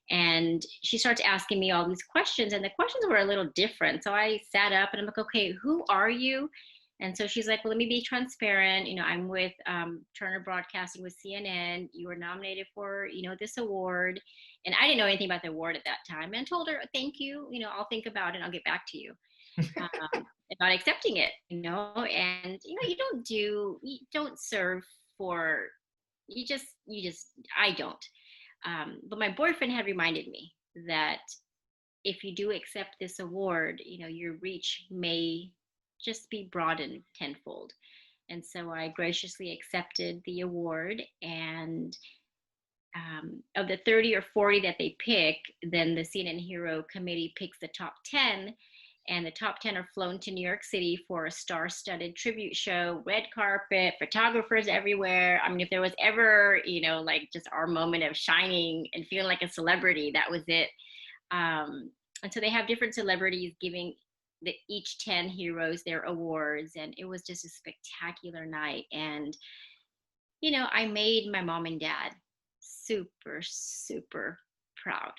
And she starts asking me all these questions, and the questions were a little different. So I sat up and I'm like, okay, who are you? And so she's like, well, let me be transparent. I'm with Turner Broadcasting with CNN. You were nominated for, this award. And I didn't know anything about the award at that time. And I told her, thank you. I'll think about it. I'll get back to you. About accepting it, and, you don't serve for, I don't. But my boyfriend had reminded me that if you do accept this award, your reach may just be broadened tenfold. And so I graciously accepted the award. And of the 30 or 40 that they pick, then the CNN Hero Committee picks the top 10. And the top 10 are flown to New York City for a star-studded tribute show, red carpet, photographers everywhere. I mean, if there was ever, like just our moment of shining and feeling like a celebrity, that was it. And so they have different celebrities giving each 10 heroes their awards. And it was just a spectacular night. And, I made my mom and dad super, super proud.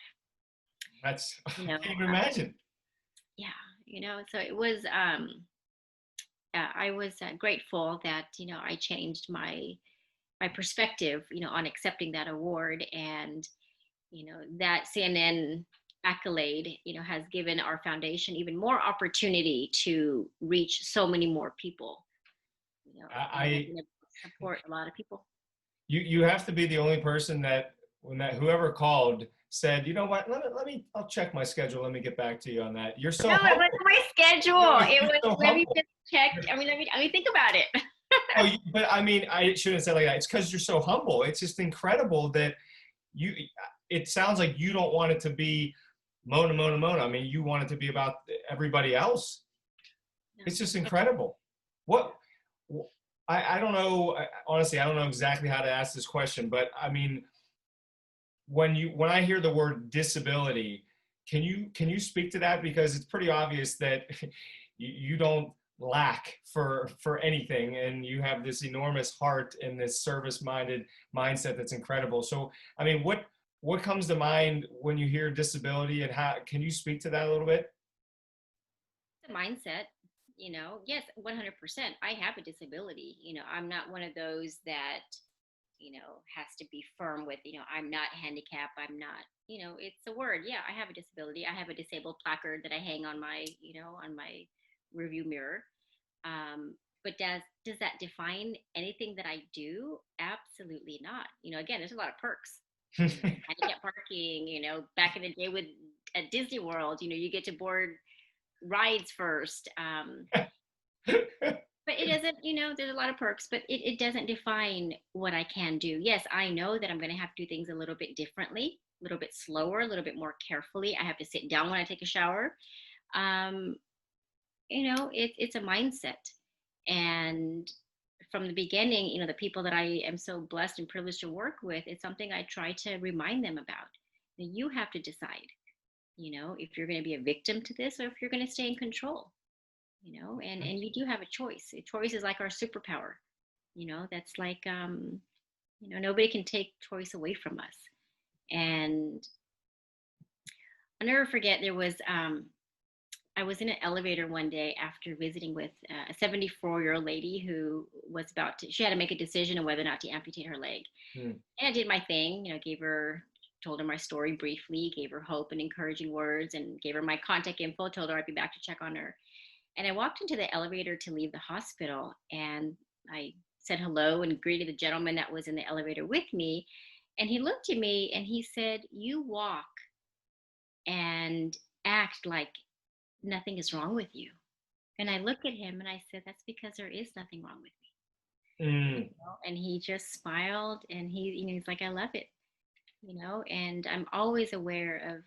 That's, I You know, can't even imagine. yeah, so it was, I was grateful that, I changed my perspective, on accepting that award. And, that CNN accolade, has given our foundation even more opportunity to reach so many more people, and I've I, been able to support a lot of people. you have to be the only person that when that whoever called said, you know what, let me I'll check my schedule. Let me get back to you on that. You're so No, it humble. wasn't my No, schedule. It you're was, so let me humble. just check. I mean, think about it. Oh, but I mean, I shouldn't say like that. It's because you're so humble. It's just incredible that you. It sounds like you don't want it to be Mona, Mona, Mona. I mean, you want it to be about everybody else. No. It's just incredible. What I don't know. Honestly, I don't know exactly how to ask this question, but I mean, when I hear the word disability, can you speak to that, because it's pretty obvious that you don't lack for anything, and you have this enormous heart and this service minded mindset that's incredible. So I mean, what comes to mind when you hear disability, and how can you speak to that a little bit? The mindset, yes, 100%. I have a disability. I'm not one of those that, has to be firm with, I'm not handicapped. I'm not, it's a word. Yeah, I have a disability. I have a disabled placard that I hang on my, on my review mirror. But does that define anything that I do? Absolutely not. Again, there's a lot of perks. Handicap parking. Back in the day with at Disney World, you get to board rides first. But it doesn't, there's a lot of perks, but it doesn't define what I can do. Yes, I know that I'm going to have to do things a little bit differently, a little bit slower, a little bit more carefully. I have to sit down when I take a shower. Um, it's a mindset. And from the beginning, the people that I am so blessed and privileged to work with, it's something I try to remind them about. You have to decide, if you're going to be a victim to this or if you're going to stay in control, and you do have a choice. A choice is like our superpower, that's like, nobody can take choice away from us. And I'll never forget, I was in an elevator one day after visiting with a 74-year-old lady who was she had to make a decision on whether or not to amputate her leg. Hmm. And I did my thing, told her my story briefly, gave her hope and encouraging words, and gave her my contact info, told her I'd be back to check on her. And I walked into the elevator to leave the hospital, and I said hello and greeted the gentleman that was in the elevator with me. And he looked at me and he said, "You walk and act like nothing is wrong with you." And I looked at him and I said, "That's because there is nothing wrong with me." Mm. And he just smiled, and he's like, "I love it." And I'm always aware of,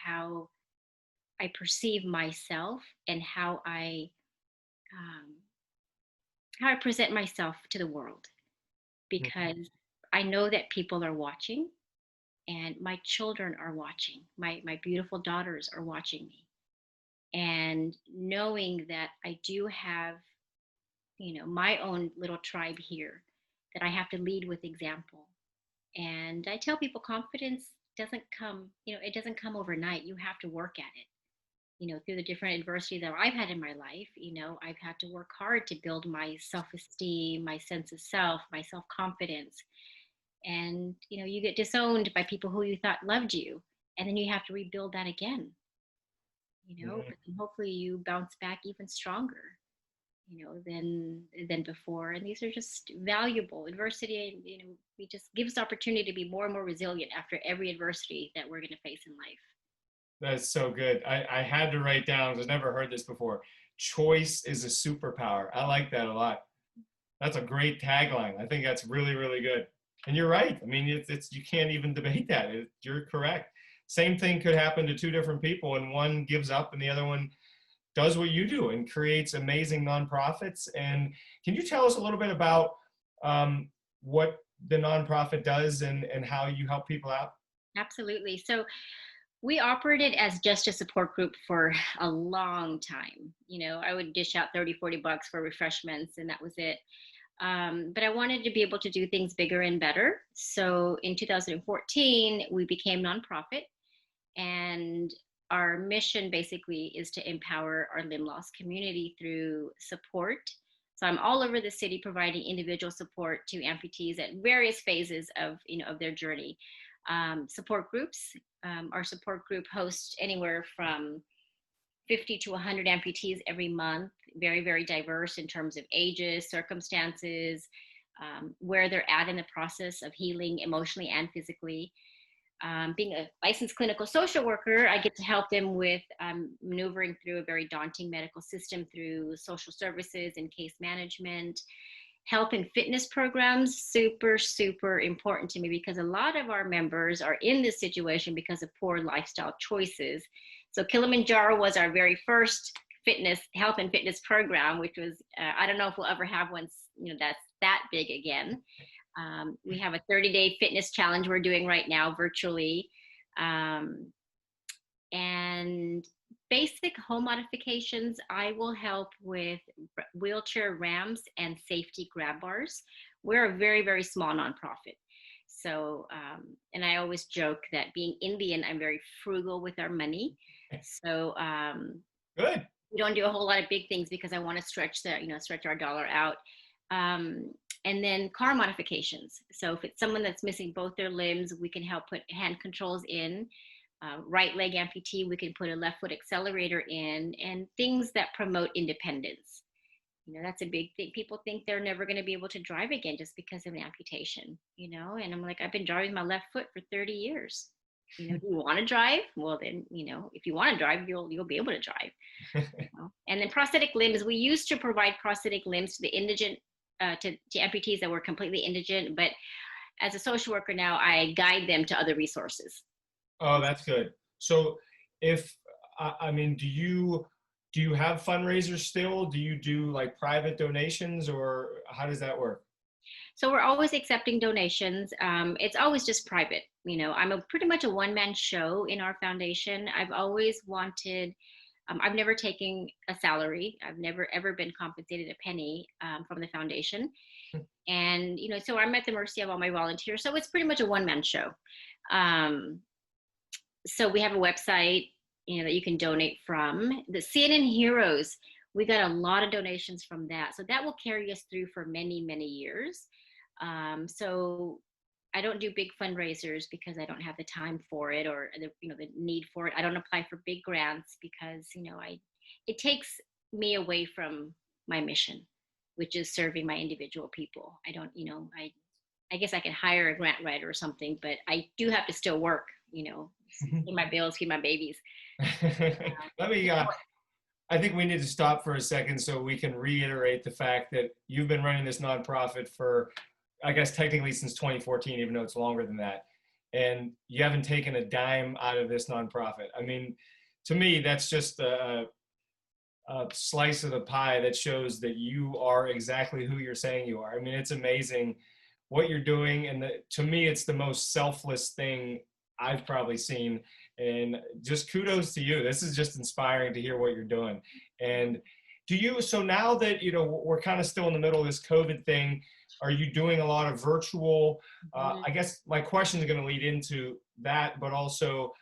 how I perceive myself and um, how I present myself to the world, because I know that people are watching, and my children are watching. My beautiful daughters are watching me, and knowing that I do have, my own little tribe here, that I have to lead with example. And I tell people confidence doesn't come, it doesn't come overnight. You have to work at it. Through the different adversity that I've had in my life, I've had to work hard to build my self-esteem, my sense of self, my self-confidence. And, you get disowned by people who you thought loved you. And then you have to rebuild that again, Mm. but then hopefully you bounce back even stronger, than before. And these are just valuable adversity. It just gives us opportunity to be more and more resilient after every adversity that we're going to face in life. That's so good. I had to write down, because I've never heard this before. Choice is a superpower. I like that a lot. That's a great tagline. I think that's really, really good. And you're right. I mean, it's you can't even debate that. You're correct. Same thing could happen to two different people, and one gives up, and the other one does what you do and creates amazing nonprofits. And can you tell us a little bit about what the nonprofit does, and how you help people out? Absolutely. So we operated as just a support group for a long time. I would dish out 30, $40 for refreshments, and that was it. But I wanted to be able to do things bigger and better. So in 2014, we became nonprofit, and our mission basically is to empower our limb loss community through support. So I'm all over the city providing individual support to amputees at various phases of, of their journey. Support groups. Our support group hosts anywhere from 50 to 100 amputees every month, very, very diverse in terms of ages, circumstances, where they're at in the process of healing emotionally and physically. Being a licensed clinical social worker, I get to help them with maneuvering through a very daunting medical system through social services and case management. Health and fitness programs, super, super important to me because a lot of our members are in this situation because of poor lifestyle choices. So Kilimanjaro was our very first health and fitness program, which was, I don't know if we'll ever have one, that's that big again. We have a 30-day fitness challenge we're doing right now virtually. And basic home modifications, I will help with wheelchair ramps and safety grab bars. We're a very, very small nonprofit. So, and I always joke that being Indian, I'm very frugal with our money. So, good. We don't do a whole lot of big things because I want to stretch our dollar out. And then car modifications. So if it's someone that's missing both their limbs, we can help put hand controls in. Right leg amputee, we can put a left foot accelerator in, and things that promote independence. That's a big thing. People think they're never going to be able to drive again just because of an amputation, and I'm like, I've been driving my left foot for 30 years. Do you want to drive? Well, then, if you want to drive, you'll be able to drive. And then prosthetic limbs, we used to provide prosthetic limbs to the indigent, to amputees that were completely indigent, but as a social worker now, I guide them to other resources. Oh, that's good. So do you have fundraisers still? Do you do like private donations, or how does that work? So we're always accepting donations. It's always just private. I'm pretty much a one-man show in our foundation. I've always wanted, I've never taken a salary. I've never ever been compensated a penny from the foundation. And, so I'm at the mercy of all my volunteers. So it's pretty much a one-man show. So we have a website, that you can donate from. The CNN Heroes, we got a lot of donations from that. So that will carry us through for many, many years. So I don't do big fundraisers because I don't have the time for it, or the need for it. I don't apply for big grants because, it takes me away from my mission, which is serving my individual people. I don't, I guess I could hire a grant writer or something, but I do have to still work, pay my bills, feed my babies. I think we need to stop for a second so we can reiterate the fact that you've been running this nonprofit for, I guess, technically since 2014, even though it's longer than that. And you haven't taken a dime out of this nonprofit. I mean, to me, that's just a slice of the pie that shows that you are exactly who you're saying you are. I mean, it's amazing what you're doing. And to me, it's the most selfless thing I've probably seen. And just kudos to you. This is just inspiring to hear what you're doing. And so now that, we're kind of still in the middle of this COVID thing, are you doing a lot of virtual? I guess my question is going to lead into that, but also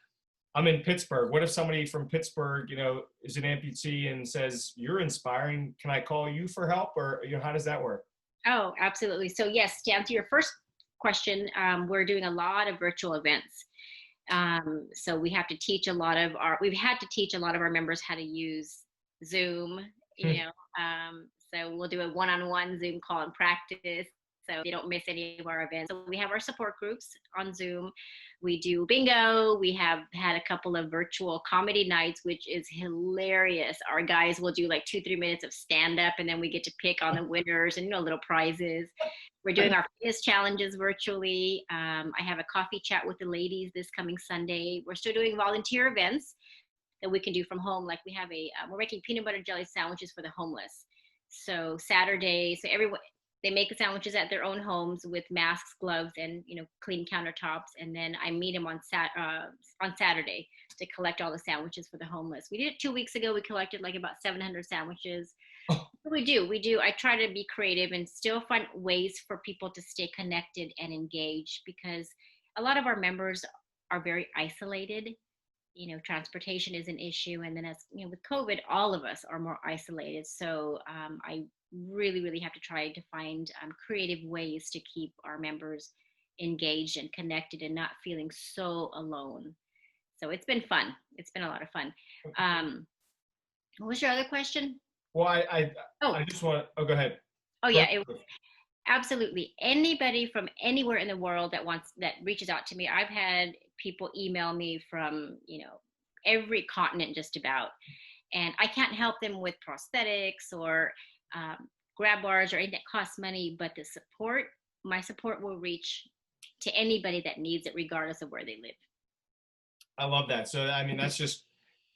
I'm in Pittsburgh. What if somebody from Pittsburgh, is an amputee and says, you're inspiring, can I call you for help? Or, how does that work? Oh, absolutely. So yes, to answer your first question, we're doing a lot of virtual events. So we've had to teach a lot of our members how to use Zoom, so we'll do a one-on-one Zoom call and practice so they don't miss any of our events. So we have our support groups on Zoom. We do bingo. We have had a couple of virtual comedy nights, which is hilarious. Our guys will do like 2-3 minutes of stand-up, and then we get to pick on the winners and, little prizes. We're doing our fitness challenges virtually. I have a coffee chat with the ladies this coming Sunday. We're still doing volunteer events that we can do from home. Like we have we're making peanut butter jelly sandwiches for the homeless. So Saturday, they make the sandwiches at their own homes with masks, gloves, and clean countertops. And then I meet them on Saturday to collect all the sandwiches for the homeless. We did it 2 weeks ago. We collected like about 700 sandwiches. We do. We do. I try to be creative and still find ways for people to stay connected and engaged, because a lot of our members are very isolated. Transportation is an issue. And then, as you know, with COVID, all of us are more isolated. So I really, really have to try to find creative ways to keep our members engaged and connected and not feeling so alone. So it's been fun. It's been a lot of fun. What was your other question? Well, I just want to, go ahead. Oh yeah, absolutely. Anybody from anywhere in the world that reaches out to me. I've had people email me from, every continent just about, and I can't help them with prosthetics or grab bars or anything that costs money, but my support will reach to anybody that needs it, regardless of where they live. I love that. So, I mean, that's just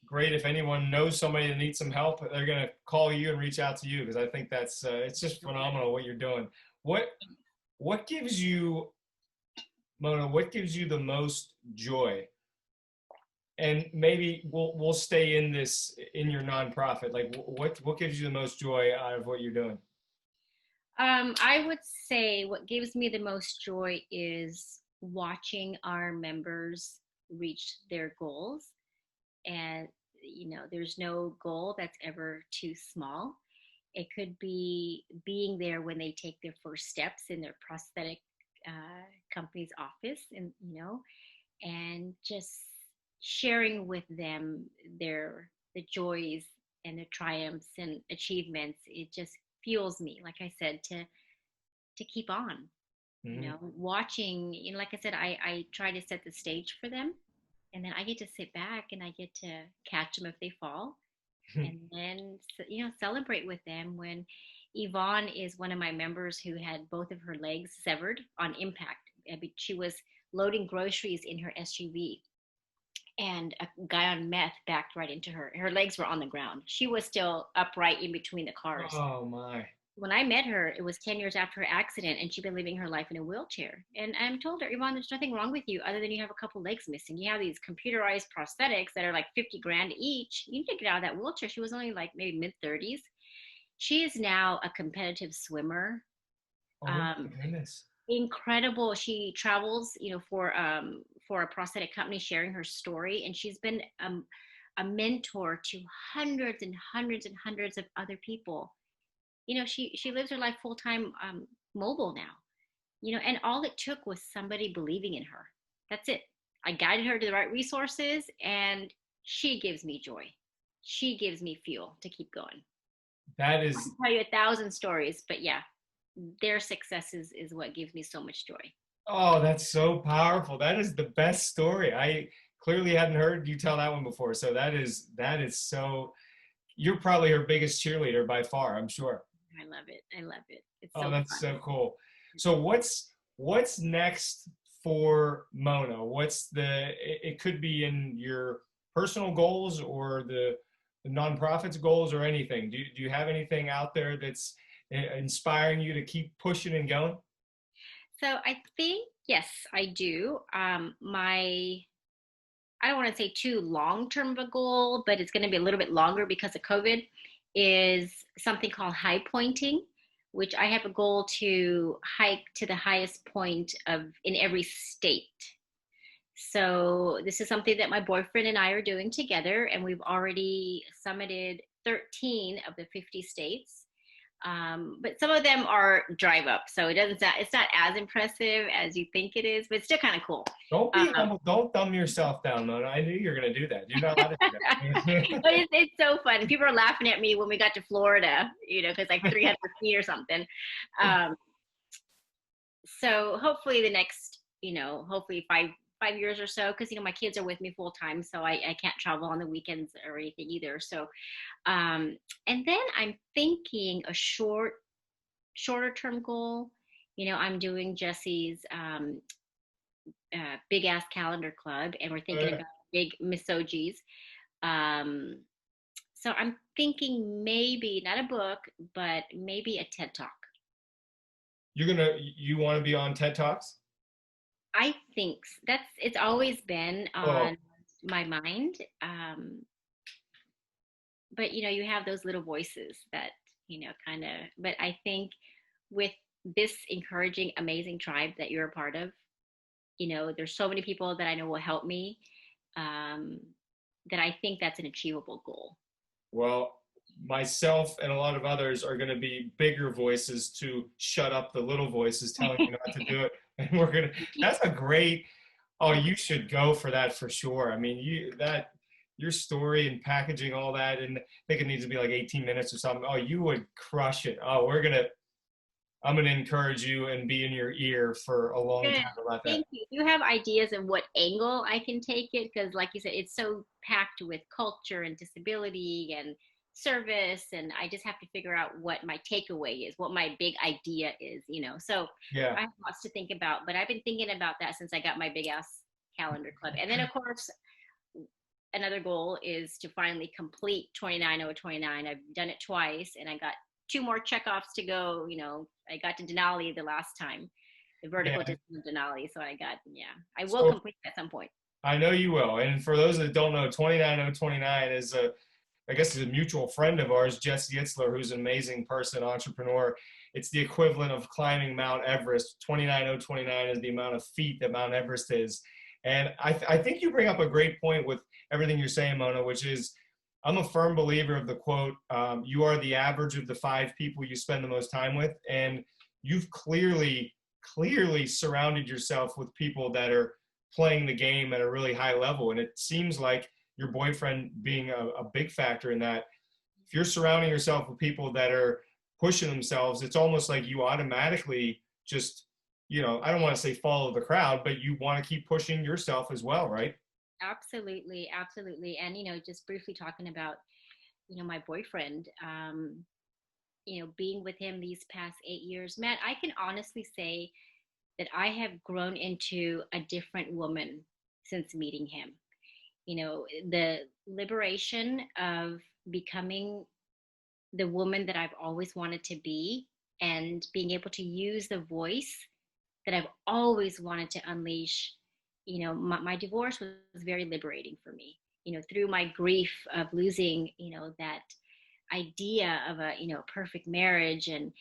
great. If anyone knows somebody that needs some help, they're going to call you and reach out to you, because I think that's it's just phenomenal what you're doing. What gives you, Mona, what gives you the most joy? And maybe we'll stay in your nonprofit. Like, what gives you the most joy out of what you're doing? I would say what gives me the most joy is watching our members reach their goals. And, there's no goal that's ever too small. It could be being there when they take their first steps in their prosthetic company's office, and just sharing with them the joys and the triumphs and achievements. It just fuels me, like I said, to keep on. Watching, like I said, I try to set the stage for them, and then I get to sit back and I get to catch them if they fall, and then celebrate with them. When Yvonne is one of my members who had both of her legs severed on impact. She was loading groceries in her SUV, and a guy on meth backed right into her. Her legs were on the ground. She was still upright in between the cars. Oh my. When I met her, it was 10 years after her accident, and she'd been living her life in a wheelchair. And I told her, Yvonne, there's nothing wrong with you other than you have a couple legs missing. You have these computerized prosthetics that are like 50 grand each. You need to get out of that wheelchair. She was only like maybe mid-30s. She is now a competitive swimmer. Oh my goodness. Incredible. She travels, for a prosthetic company, sharing her story, and she's been a mentor to hundreds and hundreds and hundreds of other people. She lives her life full-time, mobile now, and all it took was somebody believing in her. That's it. I guided her to the right resources, and she gives me joy. She gives me fuel to keep going. That is, I can tell you 1,000 stories, but yeah, their successes is what gives me so much joy. oh, that's so powerful. That is the best story. I clearly hadn't heard you tell that one before. So that is so, you're probably her biggest cheerleader by far, I'm sure. I love it. I love it. It's so that's fun. So cool. So what's next for Mona? It could be in your personal goals or the nonprofit's goals or anything. Do you have anything out there that's inspiring you to keep pushing and going? So I think, yes, I do. I don't want to say too long-term of a goal, but it's going to be a little bit longer because of COVID, is something called high pointing, which I have a goal to hike to the highest point in every state. So this is something that my boyfriend and I are doing together, and we've already summited 13 of the 50 states. But some of them are drive up, so it's not as impressive as you think it is, but it's still kind of cool. Don't be humble. Don't dumb yourself down, Mona. I knew you were going to do that. You're not allowed to do that. But it's so fun. People are laughing at me when we got to Florida, because like 300 feet or something. So hopefully the next, hopefully five years or so, because my kids are with me full time, so I can't travel on the weekends or anything either. So and then I'm thinking a shorter term goal. I'm doing Jesse's big ass calendar club, and we're thinking about big Misogy's. So I'm thinking maybe not a book, but maybe a TED Talk. You want to be on TED Talks? I think it's always been on my mind. But you have those little voices that kind of. But I think with this encouraging, amazing tribe that you're a part of, there's so many people that I know will help me, um, that I think that's an achievable goal. Well, myself and a lot of others are going to be bigger voices to shut up the little voices telling you not to do it. And that's a great, oh, you should go for that for sure. I mean, your story and packaging all that, and I think it needs to be like 18 minutes or something. Oh, you would crush it. Oh, I'm going to encourage you and be in your ear for a long Good. time about that. Thank you. You have ideas of what angle I can take it? Because, like you said, it's so packed with culture and disability and service, and I just have to figure out what my takeaway is, what my big idea is. So Yeah. I have lots to think about, but I've been thinking about that since I got my big ass calendar club. And then, of course, another goal is to finally complete 29029. I've done it twice, and I got 2 more checkoffs to go. I got to Denali the last time, the vertical distance of Denali. So I will complete at some point. I know you will. And for those that don't know, 29029 is I guess is a mutual friend of ours, Jesse Itzler, who's an amazing person, entrepreneur. It's the equivalent of climbing Mount Everest. 29029 is the amount of feet that Mount Everest is. And I think you bring up a great point with everything you're saying, Mona, which is I'm a firm believer of the quote, you are the average of the 5 people you spend the most time with. And you've clearly surrounded yourself with people that are playing the game at a really high level. And it seems like your boyfriend being a big factor in that. If you're surrounding yourself with people that are pushing themselves, it's almost like you automatically just, I don't want to say follow the crowd, but you want to keep pushing yourself as well, right? Absolutely. Absolutely. And, just briefly talking about, my boyfriend, being with him these past 8 years, Matt, I can honestly say that I have grown into a different woman since meeting him. The liberation of becoming the woman that I've always wanted to be, and being able to use the voice that I've always wanted to unleash. My divorce was very liberating for me, through my grief of losing, that idea of a, perfect marriage, and,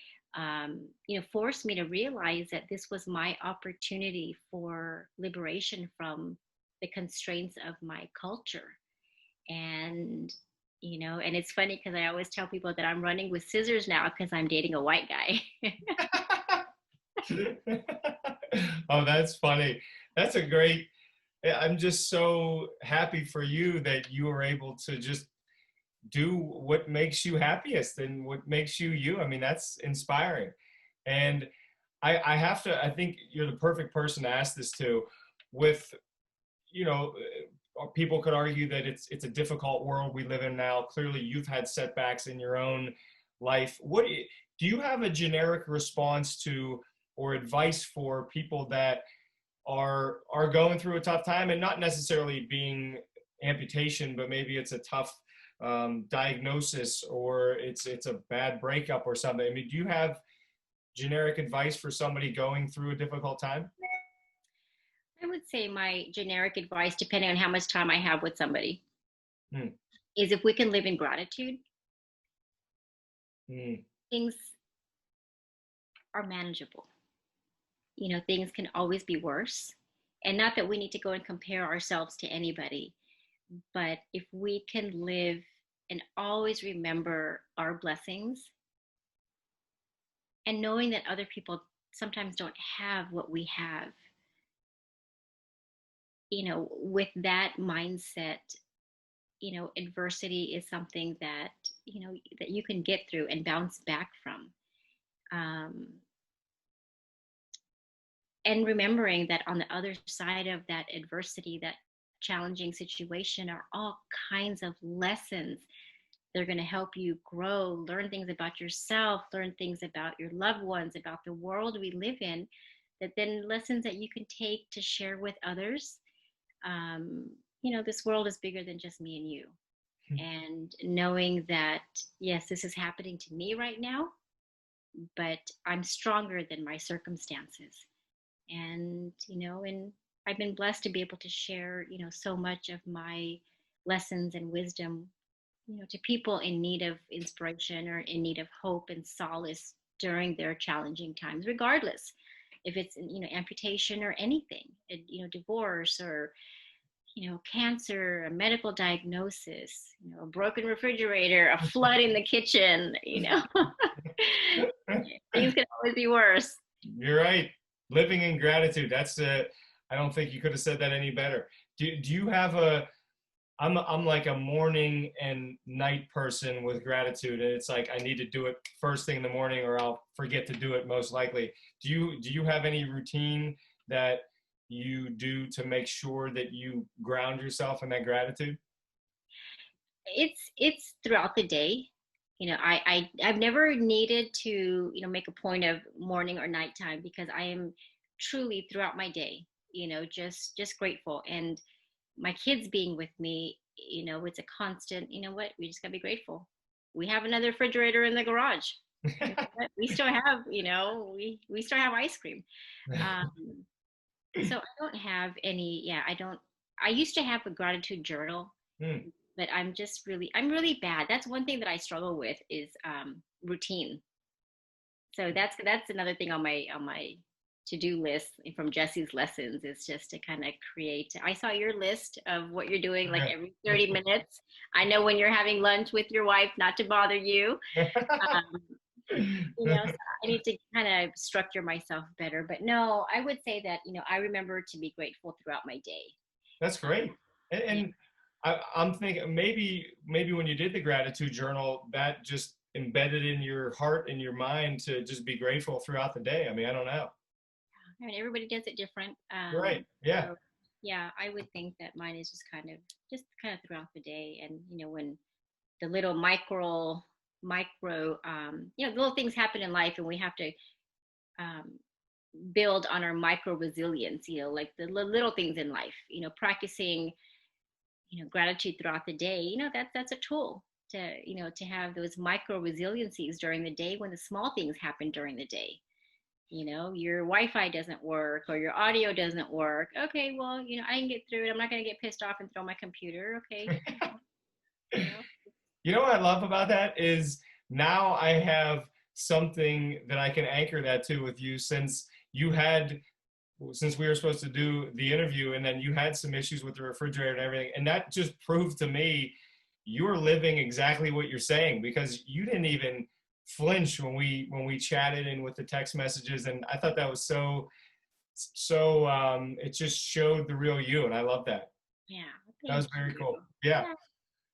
forced me to realize that this was my opportunity for liberation from the constraints of my culture. And, and it's funny because I always tell people that I'm running with scissors now because I'm dating a white guy. Oh, that's funny. That's a great, I'm just so happy for you that you were able to just do what makes you happiest and what makes you you. I mean, that's inspiring. And I think you're the perfect person to ask this to. With, people could argue that it's a difficult world we live in now. Clearly, you've had setbacks in your own life. Do you have a generic response to or advice for people that are going through a tough time, and not necessarily being amputation, but maybe it's a tough diagnosis, or it's a bad breakup or something? I mean, do you have generic advice for somebody going through a difficult time? I would say my generic advice, depending on how much time I have with somebody, is if we can live in gratitude, things are manageable. Things can always be worse. And not that we need to go and compare ourselves to anybody, but if we can live and always remember our blessings, and knowing that other people sometimes don't have what we have, with that mindset, adversity is something that, that you can get through and bounce back from. And remembering that on the other side of that adversity, that challenging situation, are all kinds of lessons. They're going to help you grow, learn things about yourself, learn things about your loved ones, about the world we live in, that then lessons that you can take to share with others. This world is bigger than just me and you. And knowing that, yes, this is happening to me right now, but I'm stronger than my circumstances. And, and I've been blessed to be able to share, so much of my lessons and wisdom to people in need of inspiration or in need of hope and solace during their challenging times, regardless if it's, amputation or anything, divorce or, cancer, a medical diagnosis, a broken refrigerator, a flood in the kitchen, things can always be worse. You're right. Living in gratitude. I don't think you could have said that any better. Do you have I'm like a morning and night person with gratitude, and it's like I need to do it first thing in the morning or I'll forget to do it most likely. Do you have any routine that you do to make sure that you ground yourself in that gratitude? It's throughout the day. I've never needed to, make a point of morning or nighttime, because I am truly throughout my day, just grateful. And my kids being with me, it's a constant, what, we just gotta be grateful. We have another refrigerator in the garage. We still have, we still have ice cream. So I don't have any, I used to have a gratitude journal, but I'm really bad. That's one thing that I struggle with is routine. So that's another thing on my to-do list from Jesse's lessons, is just to kind of create. I saw your list of what you're doing like every 30 minutes. I know when you're having lunch with your wife, not to bother you. So I need to kind of structure myself better. But no, I would say that, I remember to be grateful throughout my day. That's great. And I'm thinking maybe when you did the gratitude journal, that just embedded in your heart and your mind to just be grateful throughout the day. I mean, I don't know. I mean, everybody does it different. Right. Yeah. So, yeah, I would think that mine is just kind of throughout the day. And, when the little little things happen in life, and we have to um, build on our micro resilience, like the little things in life, practicing, gratitude throughout the day, that's a tool to, to have those micro resiliencies during the day when the small things happen during the day. Your Wi-Fi doesn't work or your audio doesn't work. Okay, well, I can get through it. I'm not going to get pissed off and throw my computer. Okay. You know what I love about that is now I have something that I can anchor that to with you, since we were supposed to do the interview and then you had some issues with the refrigerator and everything. And that just proved to me you're living exactly what you're saying, because you didn't even flinch when we chatted and with the text messages. And I thought that was so it just showed the real you. And I love that. Yeah. That was very cool. Yeah.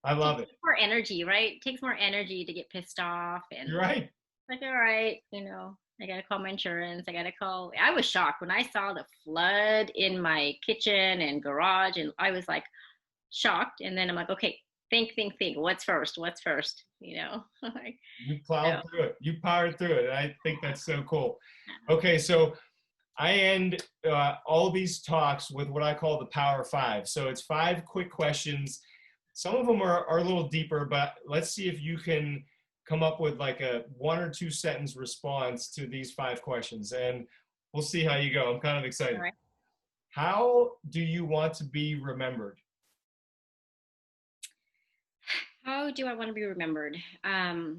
I love it. More energy, right? It takes more energy to get pissed off. And you're right. Like, all right, I got to call my insurance. I was shocked when I saw the flood in my kitchen and garage, and I was like shocked. And then I'm like, okay, think. What's first? You plowed through it. You powered through it. I think that's so cool. Okay, so I end all these talks with what I call the Power Five. So it's 5 quick questions. Some of them are a little deeper, but let's see if you can come up with like a 1 or 2 sentence response to these 5 questions, and we'll see how you go. I'm kind of excited. All right. How do you want to be remembered? How do I want to be remembered? I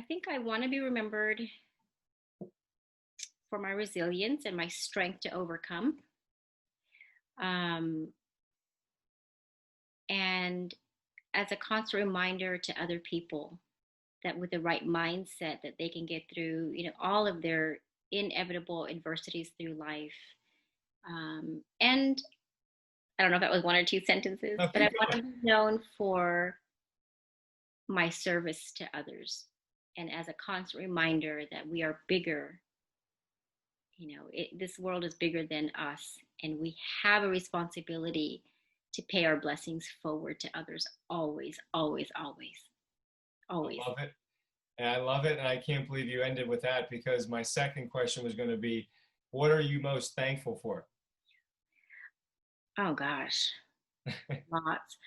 think I want to be remembered for my resilience and my strength to overcome. And as a constant reminder to other people that with the right mindset that they can get through, all of their inevitable adversities through life. And I don't know if that was 1 or 2 sentences, but I want to be known for my service to others. And as a constant reminder that we are bigger, this world is bigger than us, and we have a responsibility to pay our blessings forward to others. Always, always, always, always. I love it. And I love it. And I can't believe you ended with that, because my second question was going to be, what are you most thankful for? Oh gosh, lots.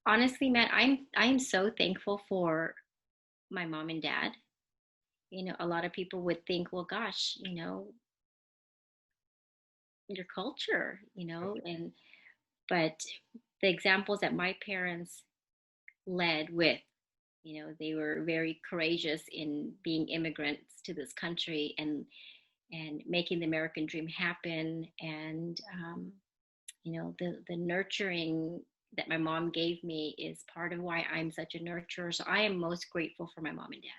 Honestly, Matt, I'm so thankful for my mom and dad. A lot of people would think, well, gosh, your culture, but the examples that my parents led with, they were very courageous in being immigrants to this country and making the American dream happen. And, the nurturing that my mom gave me is part of why I'm such a nurturer. So I am most grateful for my mom and dad.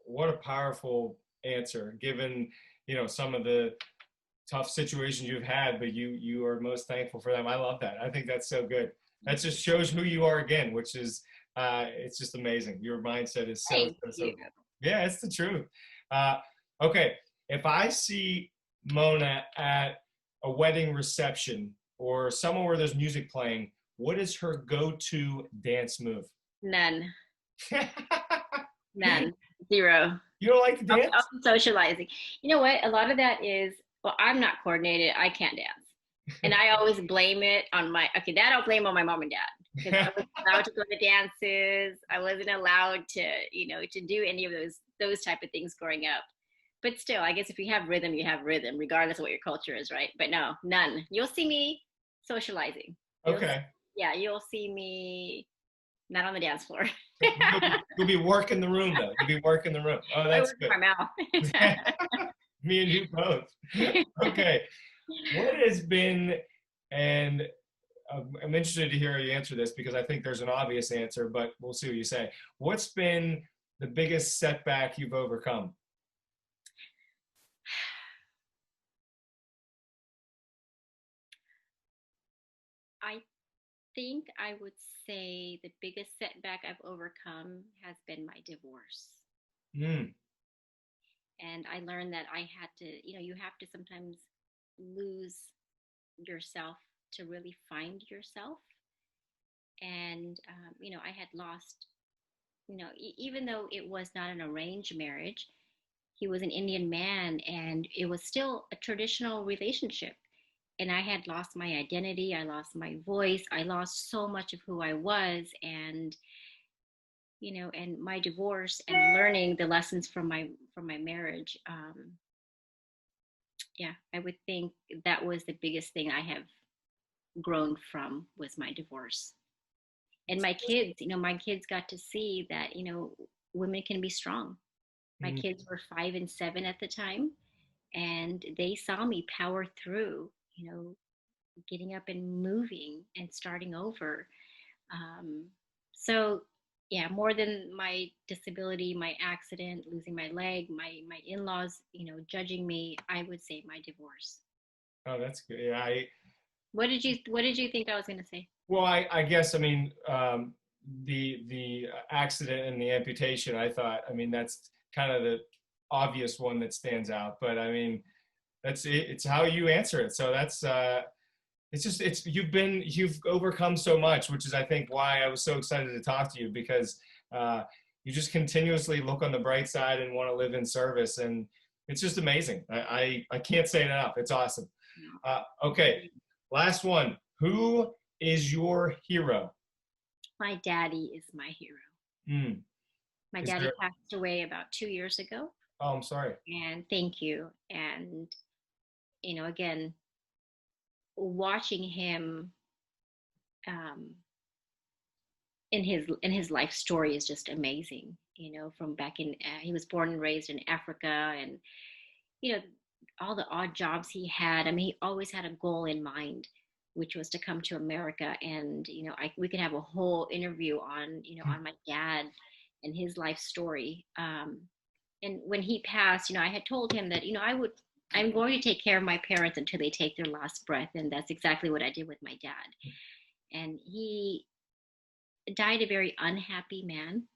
What a powerful answer, given, some of the tough situations you've had, but you are most thankful for them. I love that. I think that's so good. That just shows who you are again, which is, it's just amazing. Your mindset is so good. Yeah, it's the truth. Okay. If I see Mona at a wedding reception or somewhere where there's music playing, what is her go-to dance move? None. None. Zero. You don't like to dance? I'm socializing. You know what? A lot of that is, well, I'm not coordinated. I can't dance. And I always blame it on that I'll blame on my mom and dad. Because I wasn't allowed to go to dances. I wasn't allowed to, to do any of those type of things growing up. But still, I guess if you have rhythm, you have rhythm, regardless of what your culture is, right? But no, none. You'll see me socializing. You'll see me not on the dance floor. You'll be working the room, though. You'll be working the room. Oh, that's good. My mouth. Me and you both. Okay. What has been, and I'm interested to hear you answer this because I think there's an obvious answer, but we'll see what you say. What's been the biggest setback you've overcome? I think I would say the biggest setback I've overcome has been my divorce. And I learned that I had to, you have to sometimes lose yourself to really find yourself. And, I had lost, even though it was not an arranged marriage, he was an Indian man and it was still a traditional relationship. And I had lost my identity. I lost my voice. I lost so much of who I was. And, and my divorce and learning the lessons from my marriage. I would think that was the biggest thing I have grown from was my divorce. And my kids got to see that, women can be strong. My kids were 5 and 7 at the time, and they saw me power through, getting up and moving and starting over. More than my disability, my accident, losing my leg, my in-laws, judging me, I would say my divorce. Oh, that's good. Yeah. What did you think I was going to say? Well, I guess, the accident and the amputation, I thought, that's kind of the obvious one that stands out, but it's how you answer it. So that's, you've overcome so much, which is, I think, why I was so excited to talk to you, because you just continuously look on the bright side and want to live in service. And it's just amazing. I can't say it enough. It's awesome. Okay. Last one. Who is your hero? My daddy is my hero. My daddy passed away about 2 years ago. Oh, I'm sorry. And thank you. And, again, watching him in his life story is just amazing. From back in, he was born and raised in Africa, and, all the odd jobs he had. He always had a goal in mind, which was to come to America. And, we could have a whole interview on, on my dad and his life story. And when he passed, I had told him that, I'm going to take care of my parents until they take their last breath. And that's exactly what I did with my dad. And he died a very unhappy man.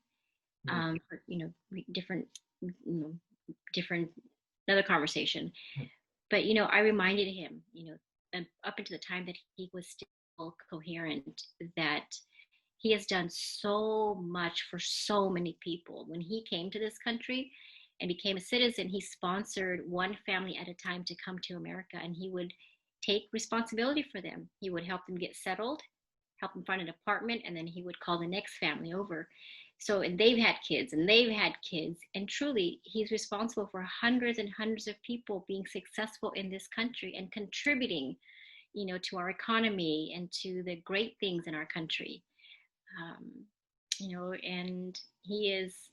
Different, another conversation. But, I reminded him, up until the time that he was still coherent, that he has done so much for so many people. When he came to this country and became a citizen, he sponsored one family at a time to come to America, and he would take responsibility for them. He would help them get settled, help them find an apartment, and then he would call the next family over. So, and they've had kids, and truly, he's responsible for hundreds and hundreds of people being successful in this country and contributing, to our economy and to the great things in our country. And he is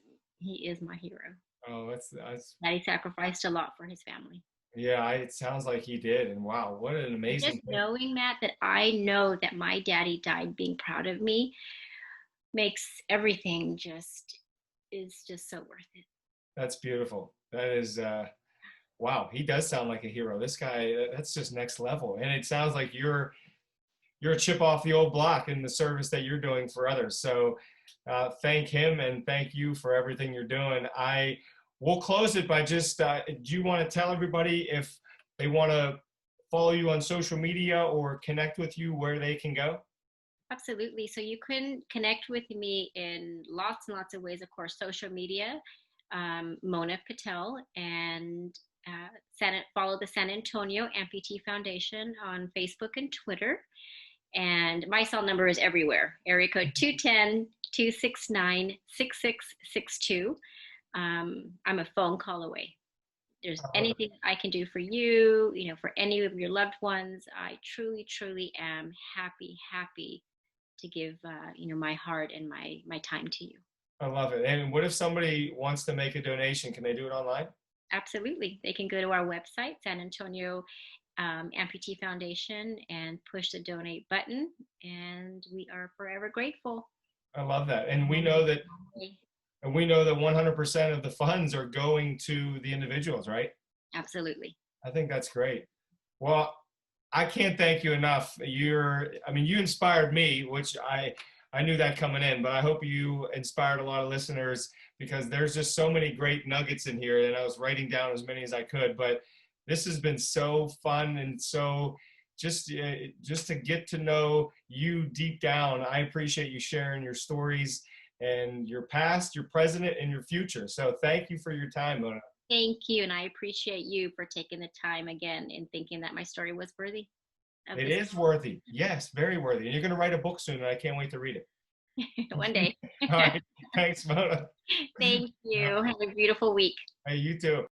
my hero. Oh, that's That he sacrificed a lot for his family. yeah. It sounds like he did, and wow, what an Just amazing thing. knowing, Matt, that I know that my daddy died being proud of me makes everything just so worth it. That's beautiful. That is wow. He does sound like a hero. This guy, that's just next level, and it sounds like you're a chip off the old block in the service that you're doing for others. So thank him and thank you for everything you're doing. I will close it by just, do you want to tell everybody if they want to follow you on social media or connect with you, where they can go? Absolutely. So you can connect with me in lots and lots of ways. Of course, social media, Mona Patel, and follow the San Antonio Amputee Foundation on Facebook and Twitter. And my cell number is everywhere. Area code 210-269-6662. I'm a phone call away. There's anything I can do for you, for any of your loved ones. I truly, truly am happy to give, my heart and my time to you. I love it. And what if somebody wants to make a donation? Can they do it online? Absolutely. They can go to our website, San Antonio Amputee Foundation, and push the donate button. And we are forever grateful. I love that. And we know that 100% of the funds are going to the individuals, right? Absolutely. I think that's great. Well, I can't thank you enough. You inspired me, which I knew that coming in, but I hope you inspired a lot of listeners, because there's just so many great nuggets in here, and I was writing down as many as I could. But this has been so fun, and so just to get to know you deep down. I appreciate you sharing your stories and your past, your present, and your future. So thank you for your time, Mona. Thank you, and I appreciate you for taking the time again and thinking that my story was worthy. It is worthy. Yes, very worthy. And you're going to write a book soon, and I can't wait to read it. One day. All right. Thanks, Mona. Thank you. Have a beautiful week. Hey, you too.